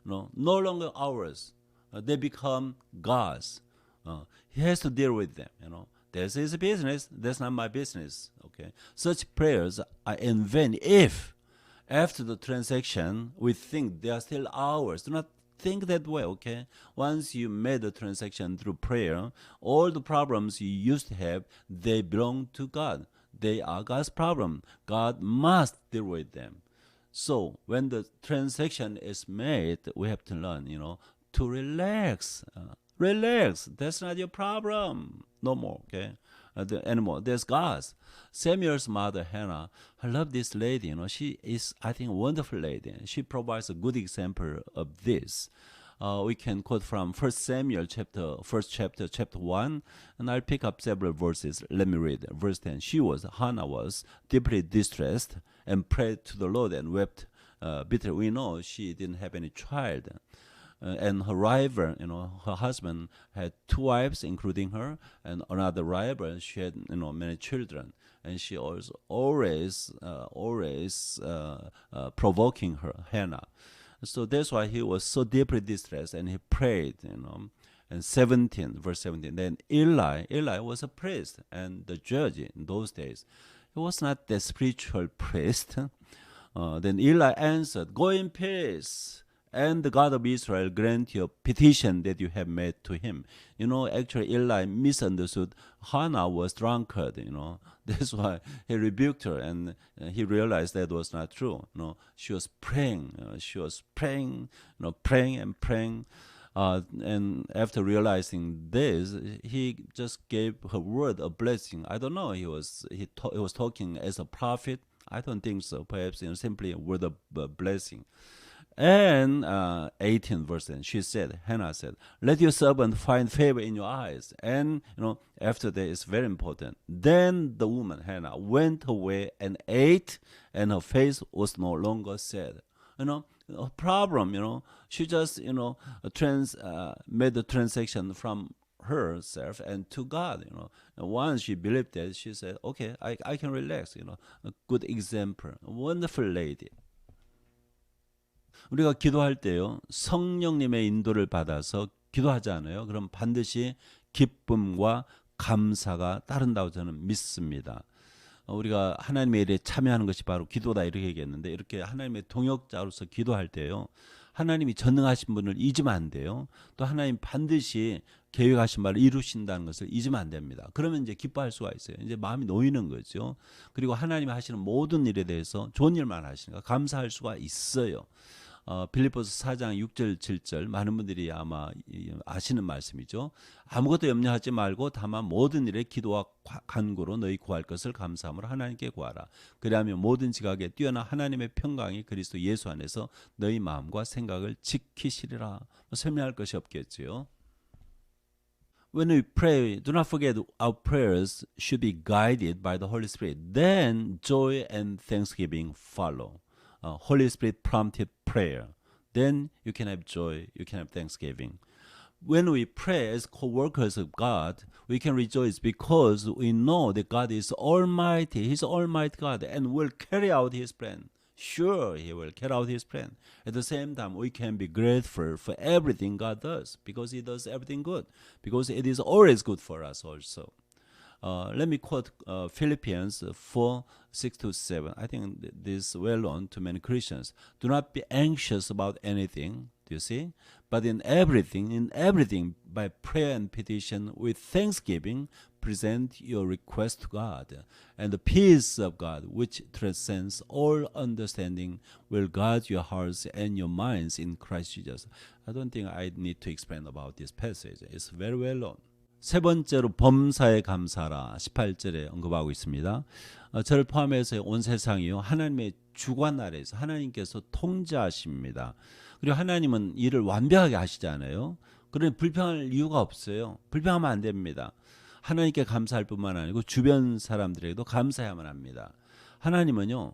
no longer ours. They become God's. He has to deal with them. That's his business. That's not my business. Okay, such prayers are in vain if after the transaction we think they are still ours. Do not think that way, okay? Once you made the transaction through prayer, all the problems you used to have, they belong to God. They are God's problem. God must deal with them. So when the transaction is made, we have to learn, to relax. Relax. That's not your problem. No more, okay? Anymore. There's God's. Samuel's mother, Hannah, I love this lady. She is, I think, a wonderful lady. She provides a good example of this. We can quote from 1 Samuel chapter 1, and I'll pick up several verses. Let me read. Verse 10. Hannah was deeply distressed and prayed to the Lord and wept bitterly. We know she didn't have any child. and her rival, her husband had two wives, including her, and another rival. She had, many children, and she was always provoking her, Hannah. So that's why he was so deeply distressed, and he prayed, And 17, verse 17. Then Eli was a priest and the judge in those days. He was not the spiritual priest. Then Eli answered, "Go in peace, and the God of Israel grant your petition that you have made to him." Actually Eli misunderstood. Hannah was drunkard, That's why he rebuked her, and he realized that was not true. She was praying. Praying and praying. And after realizing this, he just gave her word a blessing. I don't know. He was talking as a prophet. I don't think so. Perhaps simply a word of blessing. And 18 verse 10, Hannah said, "Let your servant find favor in your eyes." And after that, it's very important. Then the woman Hannah went away and ate, and her face was no longer sad. A problem. She just made the transaction from herself and to God. And once she believed that, she said, "Okay, I can relax." A good example, a wonderful lady. 우리가 기도할 때요, 성령님의 인도를 받아서 기도하잖아요. 그럼 반드시 기쁨과 감사가 따른다고 저는 믿습니다. 우리가 하나님의 일에 참여하는 것이 바로 기도다 이렇게 얘기했는데, 이렇게 하나님의 동역자로서 기도할 때요, 하나님이 전능하신 분을 잊으면 안 돼요. 또 하나님 반드시 계획하신 바를 이루신다는 것을 잊으면 안 됩니다. 그러면 이제 기뻐할 수가 있어요. 이제 마음이 놓이는 거죠. 그리고 하나님이 하시는 모든 일에 대해서 좋은 일만 하시니까 감사할 수가 있어요. 빌립보서 4장 6절 7절 많은 분들이 아마 아시는 말씀이죠. 아무것도 염려하지 말고 다만 모든 일에 기도와 간구로 너희 구할 것을 감사함으로 하나님께 구하라. 그리하면 모든 지각에 뛰어난 하나님의 평강이 그리스도 예수 안에서 너희 마음과 생각을 지키시리라. 설명할 것이 없겠지요. When we pray, do not forget our prayers should be guided by the Holy Spirit. Then joy and thanksgiving follow. Holy Spirit prompted prayer. Then you can have joy, you can have thanksgiving. When we pray as co-workers of God, we can rejoice because we know that God is almighty. He's almighty God and will carry out his plan. Sure, he will carry out his plan. At the same time, we can be grateful for everything God does because he does everything good, because it is always good for us also. Let me quote Philippians 4:6-7. I think this is well known to many Christians. Do not be anxious about anything, do you see? But in everything, by prayer and petition, with thanksgiving, present your request to God. And the peace of God, which transcends all understanding, will guard your hearts and your minds in Christ Jesus. I don't think I need to explain about this passage. It's very well known. 세 번째로 범사에 감사라 18절에 언급하고 있습니다. 저를 포함해서 온 세상이요 하나님의 주관 아래에서 하나님께서 통제하십니다. 그리고 하나님은 일을 완벽하게 하시잖아요. 그러니 불평할 이유가 없어요. 불평하면 안 됩니다. 하나님께 감사할 뿐만 아니고 주변 사람들에게도 감사해야만 합니다. 하나님은요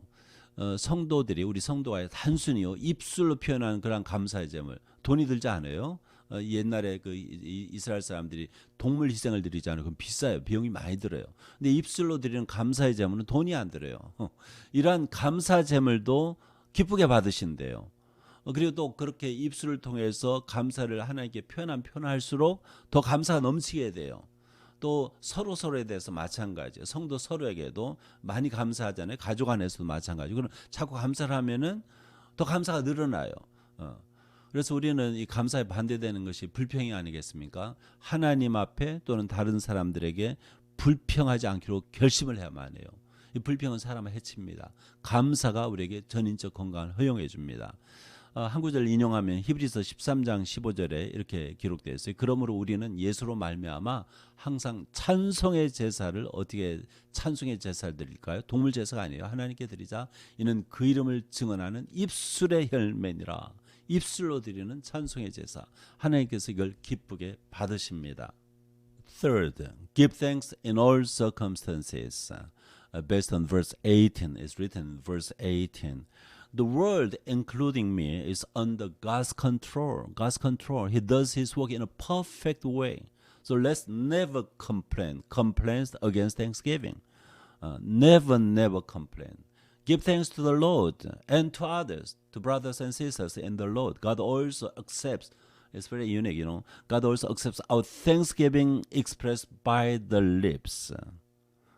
성도들이, 우리 성도가 단순히요 입술로 표현하는 그런 감사의 제물, 돈이 들지 않아요. 옛날에 그 이스라엘 사람들이 동물 희생을 드리잖아요. 그럼 비싸요. 비용이 많이 들어요. 근데 입술로 드리는 감사의 제물은 돈이 안 들어요. 이러한 감사 제물도 기쁘게 받으신대요. 그리고 또 그렇게 입술을 통해서 감사를 하나님께 표현할수록 더 감사가 넘치게 돼요. 또 서로에 대해서 마찬가지예요. 성도 서로에게도 많이 감사하잖아요. 가족 안에서도 마찬가지고. 그럼 자꾸 감사를 하면은 더 감사가 늘어나요. 그래서 우리는 이 감사에 반대되는 것이 불평이 아니겠습니까? 하나님 앞에 또는 다른 사람들에게 불평하지 않기로 결심을 해야만 해요. 이 불평은 사람을 해칩니다. 감사가 우리에게 전인적 건강을 허용해 줍니다. 한 구절 인용하면 히브리서 13장 15절에 이렇게 기록되어 있어요. 그러므로 우리는 예수로 말미암아 항상 찬송의 제사를, 어떻게 찬송의 제사를 드릴까요? 동물 제사가 아니에요. 하나님께 드리자. 이는 그 이름을 증언하는 입술의 혈매니라. 입술로 드리는 찬송의 제사. 하나님께서 이걸 기쁘게 받으십니다. Third, give thanks in all circumstances. Based on verse 18, it's written in verse 18. The world, including me, is under God's control. God's control. He does His work in a perfect way. So let's never complain. Complaints against Thanksgiving. Never complain. Give thanks to the Lord and to others, to brothers and sisters in the Lord. God also accepts. It's very unique, you know. God also accepts our thanksgiving expressed by the lips.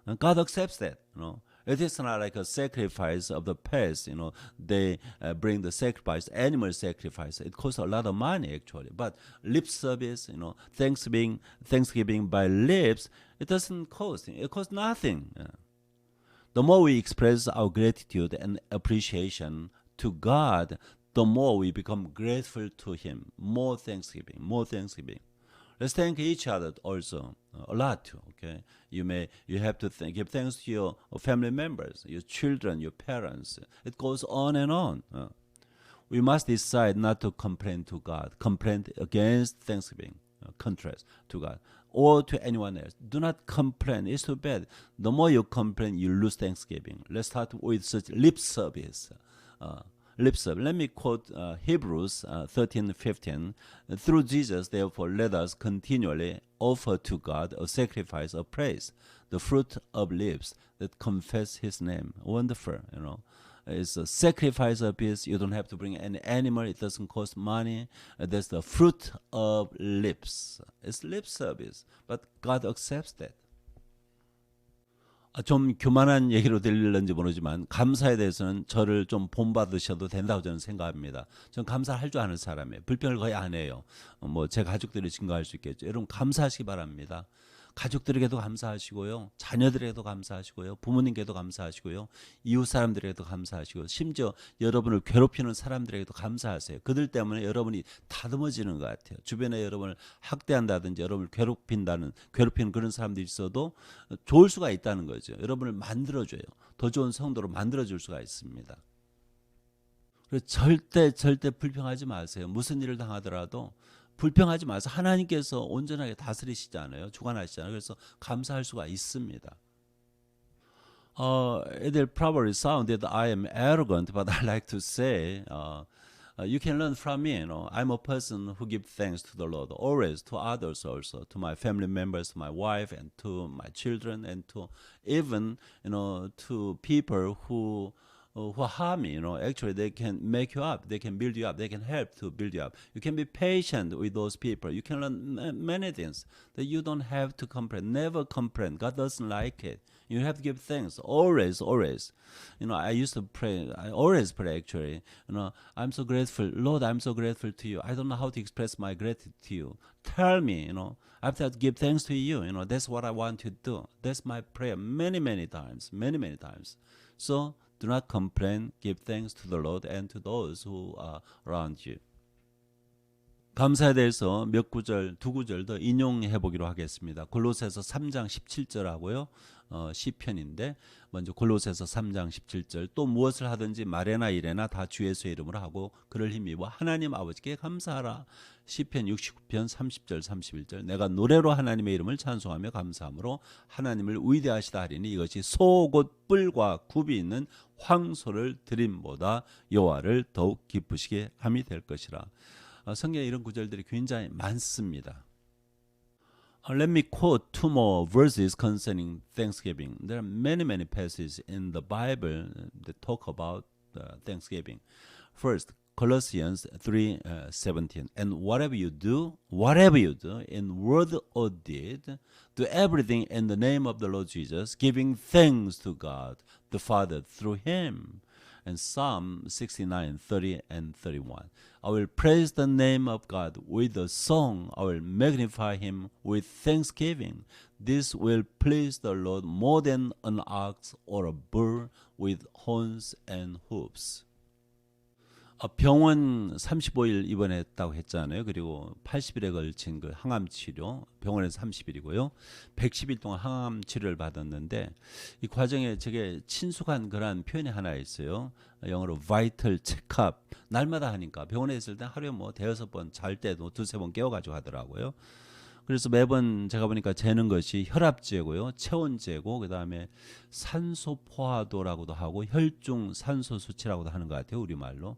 And God accepts that, you know. It is not like a sacrifice of the past, you know. They bring the sacrifice, animal sacrifice. It costs a lot of money actually. But lip service, you know, Thanksgiving by lips, it doesn't cost. It costs nothing. The more we express our gratitude and appreciation to God, the more we become grateful to Him. More thanksgiving. Let's thank each other also a lot too. Okay, you have to give thanks to your family members, your children, your parents. It goes on and on. We must decide not to complain to God, complain against Thanksgiving, contrast to God or to anyone else. Do not complain. It's too bad. The more you complain, you lose Thanksgiving. Let's start with such lip service. Let me quote Hebrews 13:15. Through Jesus, therefore, let us continually offer to God a sacrifice of praise, the fruit of lips that confess His name. Wonderful, you know. It's a sacrifice of peace. You don't have to bring any animal. It doesn't cost money. That's the fruit of lips. It's lip service, but God accepts that. 좀 교만한 얘기로 들릴는지 모르지만 감사에 대해서는 저를 좀 본받으셔도 된다고 저는 생각합니다. 저는 감사할 줄 아는 사람이에요. 불평을 거의 안 해요. 뭐 제 가족들이 증거할 수 있겠죠. 여러분 감사하시기 바랍니다. 가족들에게도 감사하시고요. 자녀들에게도 감사하시고요. 부모님께도 감사하시고요. 이웃 사람들에게도 감사하시고 심지어 여러분을 괴롭히는 사람들에게도 감사하세요. 그들 때문에 여러분이 다듬어지는 것 같아요. 주변에 여러분을 학대한다든지 여러분을 괴롭히는 그런 사람들이 있어도 좋을 수가 있다는 거죠. 여러분을 만들어줘요. 더 좋은 성도로 만들어줄 수가 있습니다. 그래서 절대 불평하지 마세요. 무슨 일을 당하더라도 불평하지 마세요. 하나님께서 온전하게 다스리시잖아요. 주관하시잖아요. 그래서 감사할 수가 있습니다. It'll probably sound that I am arrogant, but I like to say, you can learn from me. You know, I'm a person who gives thanks to the Lord always, to others also, to my family members, to my wife, and to my children, and to even, you know, to people who harm me, you know, actually they can make you up, they can build you up, they can help to build you up. You can be patient with those people. You can learn many things that you don't have to complain. Never complain. God doesn't like it. You have to give thanks always. You know, I used to pray. I always pray actually. You know, I'm so grateful, Lord. I'm so grateful to you. I don't know how to express my gratitude to you. Tell me. You know, I have to give thanks to you. You know, that's what I want to do. That's my prayer many times. So do not complain. Give thanks to the Lord and to those who are around you. 감사에 대해서 두 구절 더 인용해 보기로 하겠습니다. 골로새서 3장 17절 하고요. 시편인데 먼저 골로새서 3장 17절 또 무엇을 하든지 말에나 일에나 다 주 예수의 이름으로 하고 그를 힘입어 하나님 아버지께 감사하라. 시편 69편 30절 31절 내가 노래로 하나님의 이름을 찬송하며 감사함으로 하나님을 위대하시다 하리니 이것이 소 곧 뿔과 굽이 있는 황소를 드림보다 여호와를 더욱 기쁘시게 함이 될 것이라. 성경에 이런 구절들이 굉장히 많습니다. Let me quote two more verses concerning Thanksgiving. There are many passages in the Bible that talk about Thanksgiving. First, Colossians 3:17. And whatever you do in word or deed, do everything in the name of the Lord Jesus, giving thanks to God the Father through Him. And Psalm 69:30 and 31. I will praise the name of God with a song. I will magnify Him with thanksgiving. This will please the Lord more than an ox or a bull with horns and hooves. 병원 35일 입원했다고 했잖아요. 그리고 80일에 걸친 그 항암 치료, 병원에서 30일이고요. 110일 동안 항암 치료를 받았는데 이 과정에 제게 친숙한 그런 표현이 하나 있어요. 영어로 vital check-up. 날마다 하니까 병원에 있을 때 하루에 뭐 대여섯 번 잘 때도 두세 번 깨워가지고 하더라고요. 그래서 매번 제가 보니까 재는 것이 혈압재고요, 체온재고, 그 다음에 산소 포화도라고도 하고 혈중 산소 수치라고도 하는 것 같아요. 우리말로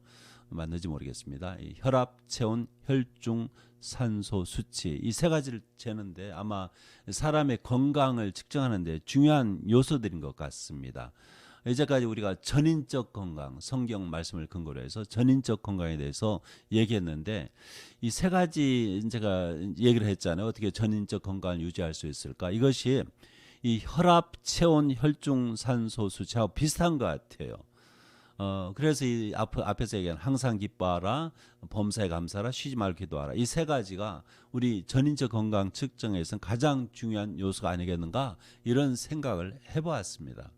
맞는지 모르겠습니다. 이 혈압, 체온, 혈중 산소 수치 이 세 가지를 재는데 아마 사람의 건강을 측정하는데 중요한 요소들인 것 같습니다. 이제까지 우리가 전인적 건강, 성경 말씀을 근거로 해서 전인적 건강에 대해서 얘기했는데 이 세 가지 제가 얘기를 했잖아요. 어떻게 전인적 건강을 유지할 수 있을까? 이것이 이 혈압, 체온, 혈중 산소 수치하고 비슷한 것 같아요. 그래서 이 앞에서 얘기한 항상 기뻐하라, 범사에 감사하라, 쉬지 말고 기도하라. 이 세 가지가 우리 전인적 건강 측정에서는 가장 중요한 요소가 아니겠는가? 이런 생각을 해보았습니다.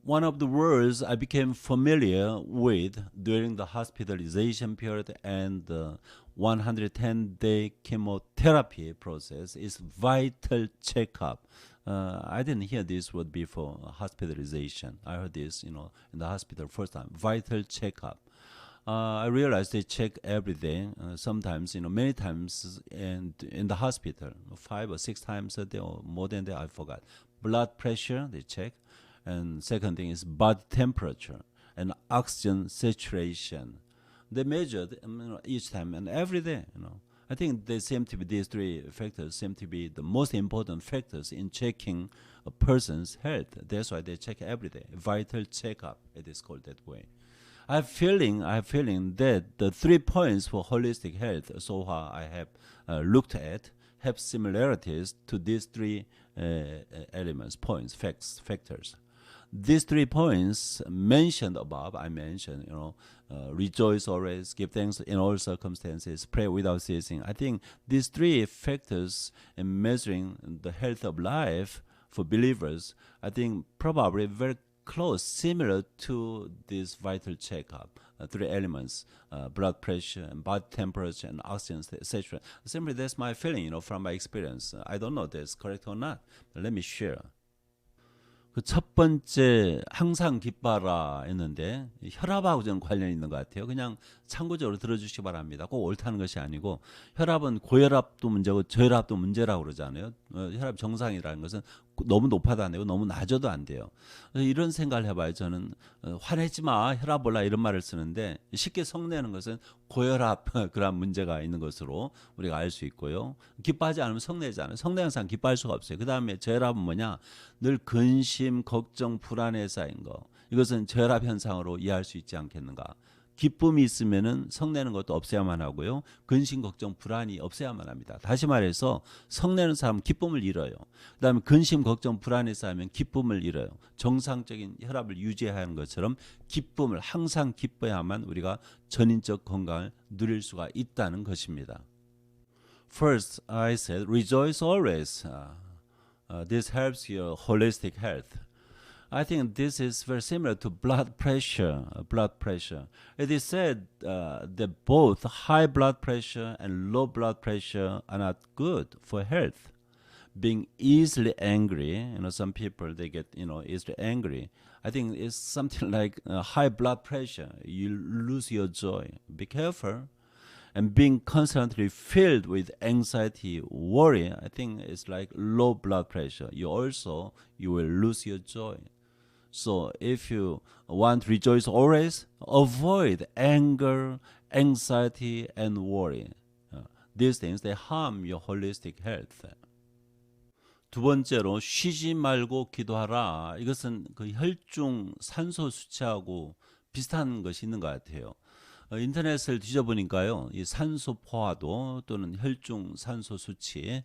One of the words I became familiar with during the hospitalization period and the 110-day chemotherapy process is vital checkup. I didn't hear this word before, hospitalization. I heard this, in the hospital first time. Vital checkup. I realized they check every day, sometimes, many times in the hospital, 5 or 6 times a day or more than that, I forgot. Blood pressure, they check. And second thing is body temperature and oxygen saturation. They measured each time and every day. I think they seem to be these three factors seem to be the most important factors in checking a person's health. That's why they check every day. Vital checkup, it is called that way. I have feeling that the 3 points for holistic health so far I have looked at have similarities to these three elements, points, factors. These 3 points mentioned above, I mentioned, rejoice always, give thanks in all circumstances, pray without ceasing. I think these 3 factors in measuring the health of life for believers, I think probably very close, similar to this vital checkup. 3 elements, blood pressure, and body temperature, and oxygen, etc. Simply, that's my feeling, from my experience. I don't know if that's correct or not, but let me share. 그 첫 번째 항상 기뻐하라 했는데 혈압하고 좀 관련이 있는 것 같아요. 그냥 참고적으로 들어주시기 바랍니다. 꼭 옳다는 것이 아니고 혈압은 고혈압도 문제고 저혈압도 문제라고 그러잖아요. 혈압 정상이라는 것은 너무 높아도 안 되고 너무 낮아도 안 돼요. 이런 생각을 해봐요. 저는 화내지 마, 혈압 올라 이런 말을 쓰는데 쉽게 성내는 것은 고혈압 그런 문제가 있는 것으로 우리가 알 수 있고요. 기뻐하지 않으면 성내지 않아요. 성내는 사람 기뻐할 수가 없어요. 그 다음에 저혈압은 뭐냐? 늘 근심, 걱정, 불안에 쌓인 거. 이것은 저혈압 현상으로 이해할 수 있지 않겠는가? 기쁨이 있으면은 성내는 것도 없애야만 하고요. 근심, 걱정, 불안이 없애야만 합니다. 다시 말해서 성내는 사람은 기쁨을 잃어요. 그다음에 근심, 걱정, 불안에 쌓이면 기쁨을 잃어요. 정상적인 혈압을 유지해야 하는 것처럼 기쁨을 항상 기뻐야만 우리가 전인적 건강을 누릴 수가 있다는 것입니다. First, I said rejoice always. This helps your holistic health. I think this is very similar to blood pressure. It is said that both high blood pressure and low blood pressure are not good for health. Being easily angry, some people they get easily angry. I think it's something like high blood pressure. You lose your joy. Be careful. And being constantly filled with anxiety, worry, I think it's like low blood pressure. You will lose your joy. So if you want to rejoice always, avoid anger, anxiety, and worry. These things, they harm your holistic health. 두 번째로 쉬지 말고 기도하라. 이것은 그 혈중 산소 수치하고 비슷한 것이 있는 것 같아요. 인터넷을 뒤져보니까요, 이 산소 포화도 또는 혈중 산소 수치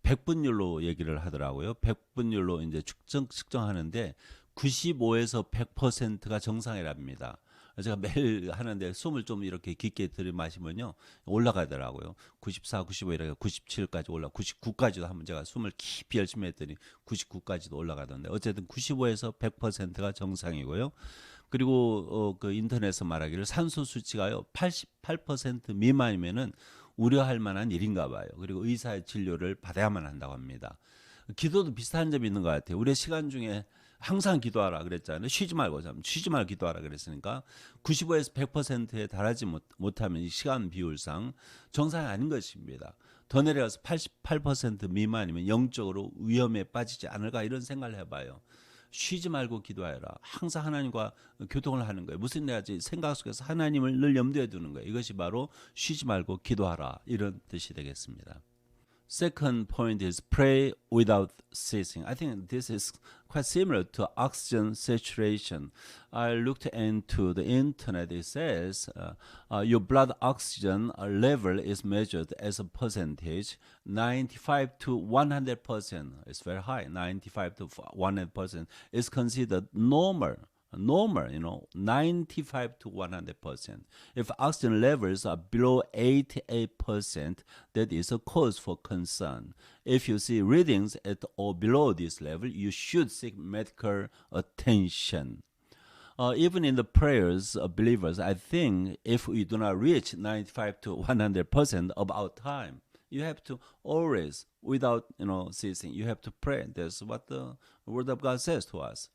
100분율로 얘기를 하더라고요. 100분율로 이제 측정하는데 95에서 100%가 정상이랍니다. 제가 매일 하는데 숨을 좀 이렇게 깊게 들이마시면요 올라가더라고요. 94, 95 이렇게 97까지 올라, 99까지도 한번 제가 숨을 깊이 열심히 했더니 99까지도 올라가던데 어쨌든 95에서 100%가 정상이고요. 그리고 그 인터넷에서 말하기를 산소 수치가요 88% 미만이면은 우려할 만한 일인가 봐요. 그리고 의사의 진료를 받아야만 한다고 합니다. 기도도 비슷한 점이 있는 것 같아요. 우리의 시간 중에 항상 기도하라 그랬잖아요. 쉬지 말고 기도하라 그랬으니까 95에서 100%에 달하지 못하면 이 시간 비율상 정상이 아닌 것입니다. 더 내려가서 88% 미만이면 영적으로 위험에 빠지지 않을까 이런 생각을 해봐요. 쉬지 말고 기도하여라. 항상 하나님과 교통을 하는 거예요. 무슨 내야지 생각 속에서 하나님을 늘 염두에 두는 거예요. 이것이 바로 쉬지 말고 기도하라 이런 뜻이 되겠습니다. Second point is pray without ceasing. I think this is quite similar to oxygen saturation. I looked into the internet. It says your blood oxygen level is measured as a percentage. 95 to 100%. It's very high. 95 to 100% is considered normal. Normal, 95 to 100%. If oxygen levels are below 88%, that is a cause for concern. If you see readings at or below this level, you should seek medical attention. Even in the prayers of believers, I think if we do not reach 95 to 100% of our time, you have to always, without ceasing, you have to pray. That's what the Word of God says to us.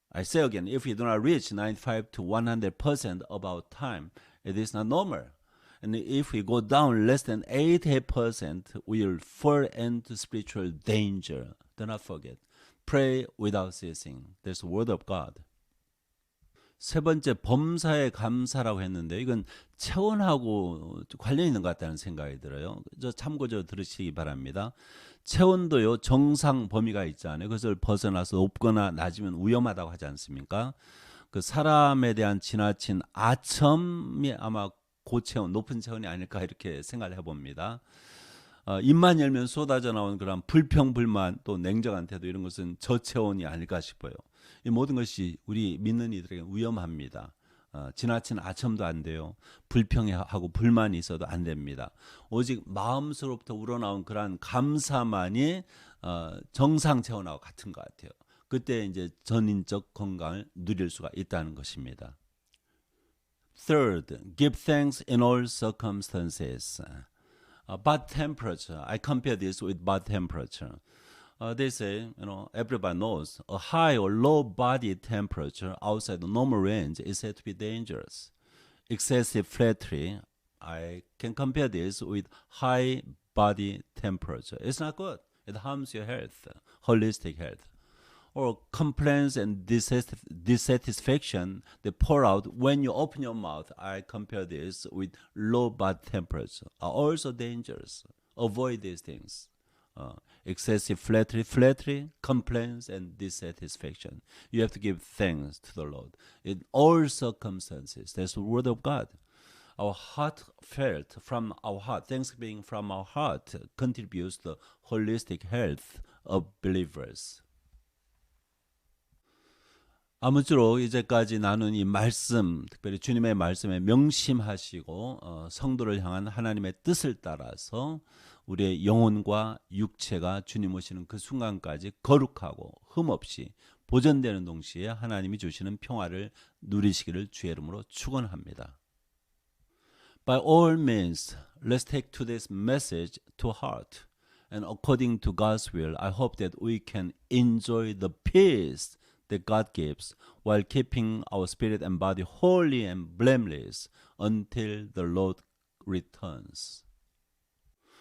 I say again, if we do not reach 95 to 100% of our time, it is not normal. And if we go down less than 80%, we will fall into spiritual danger. Do not forget. Pray without ceasing. That's the word of God. 세 번째, 범사에 감사라고 했는데 이건 체온하고 관련이 있는 것 같다는 생각이 들어요. 참고적으로 들으시기 바랍니다. 체온도요 정상 범위가 있잖아요. 그것을 벗어나서 높거나 낮으면 위험하다고 하지 않습니까? 그 사람에 대한 지나친 아첨이 아마 고체온, 높은 체온이 아닐까 이렇게 생각을 해봅니다. 입만 열면 쏟아져 나오는 그런 불평불만 또 냉정한 태도 이런 것은 저체온이 아닐까 싶어요. 이 모든 것이 우리 믿는 이들에게 위험합니다. 지나친 아첨도 안 돼요. 불평하고 불만이 있어도 안 됩니다. 오직 마음으로부터 우러나온 그러한 감사만이 정상 체온하고 같은 것 같아요. 그때 이제 전인적 건강을 누릴 수가 있다는 것입니다. Third, give thanks in all circumstances. Bad temperature. I compare this with bad temperature. They say, everybody knows a high or low body temperature outside the normal range is said to be dangerous. Excessive flattery, I can compare this with high body temperature. It's not good. It harms your health, holistic health. Or complaints and dissatisfaction that pour out when you open your mouth, I compare this with low body temperature, are also dangerous. Avoid these things. Excessive flattery, complaints, and dissatisfaction. You have to give thanks to the Lord in all circumstances. That's the word of God. Our heartfelt from our heart, thanksgiving from our heart contributes to the holistic health of believers. 아무쪼록 이제까지 나눈 이 말씀, 특별히 주님의 말씀에 명심하시고 성도를 향한 하나님의 뜻을 따라서 우리의 영혼과 육체가 주님 오시는 그 순간까지 거룩하고 흠없이 보존되는 동시에 하나님이 주시는 평화를 누리시기를 주의 이름으로 축원합니다. By all means, let's take today's message to heart. And according to God's will, I hope that we can enjoy the peace that God gives while keeping our spirit and body holy and blameless until the Lord returns.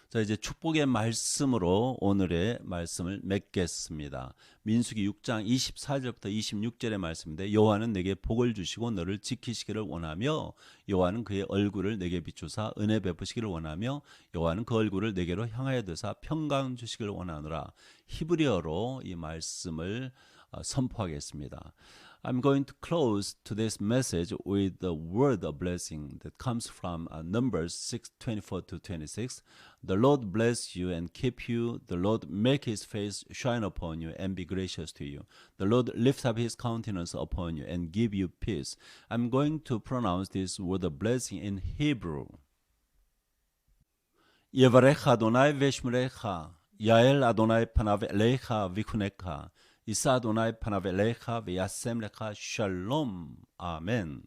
자, 이제 축복의 말씀으로 오늘의 말씀을 맺겠습니다. 민수기 6장 24절부터 26절의 말씀인데 여호와는 내게 복을 주시고 너를 지키시기를 원하며 여호와는 그의 얼굴을 내게 비추사 은혜 베푸시기를 원하며 여호와는 그 얼굴을 내게로 향하여 드사 평강 주시기를 원하노라. 히브리어로 이 말씀을 선포하겠습니다. I'm going to close today's message with the word of blessing that comes from Numbers 6:24 to 26. The Lord bless you and keep you. The Lord make his face shine upon you and be gracious to you. The Lord lift up his countenance upon you and give you peace. I'm going to pronounce this word of blessing in Hebrew. יברך אדוני וישמרך, יעל אדוני פניו אליך ויחונך. 이사 아도나이 파나벨레카 베야셈레카 샬롬 아멘.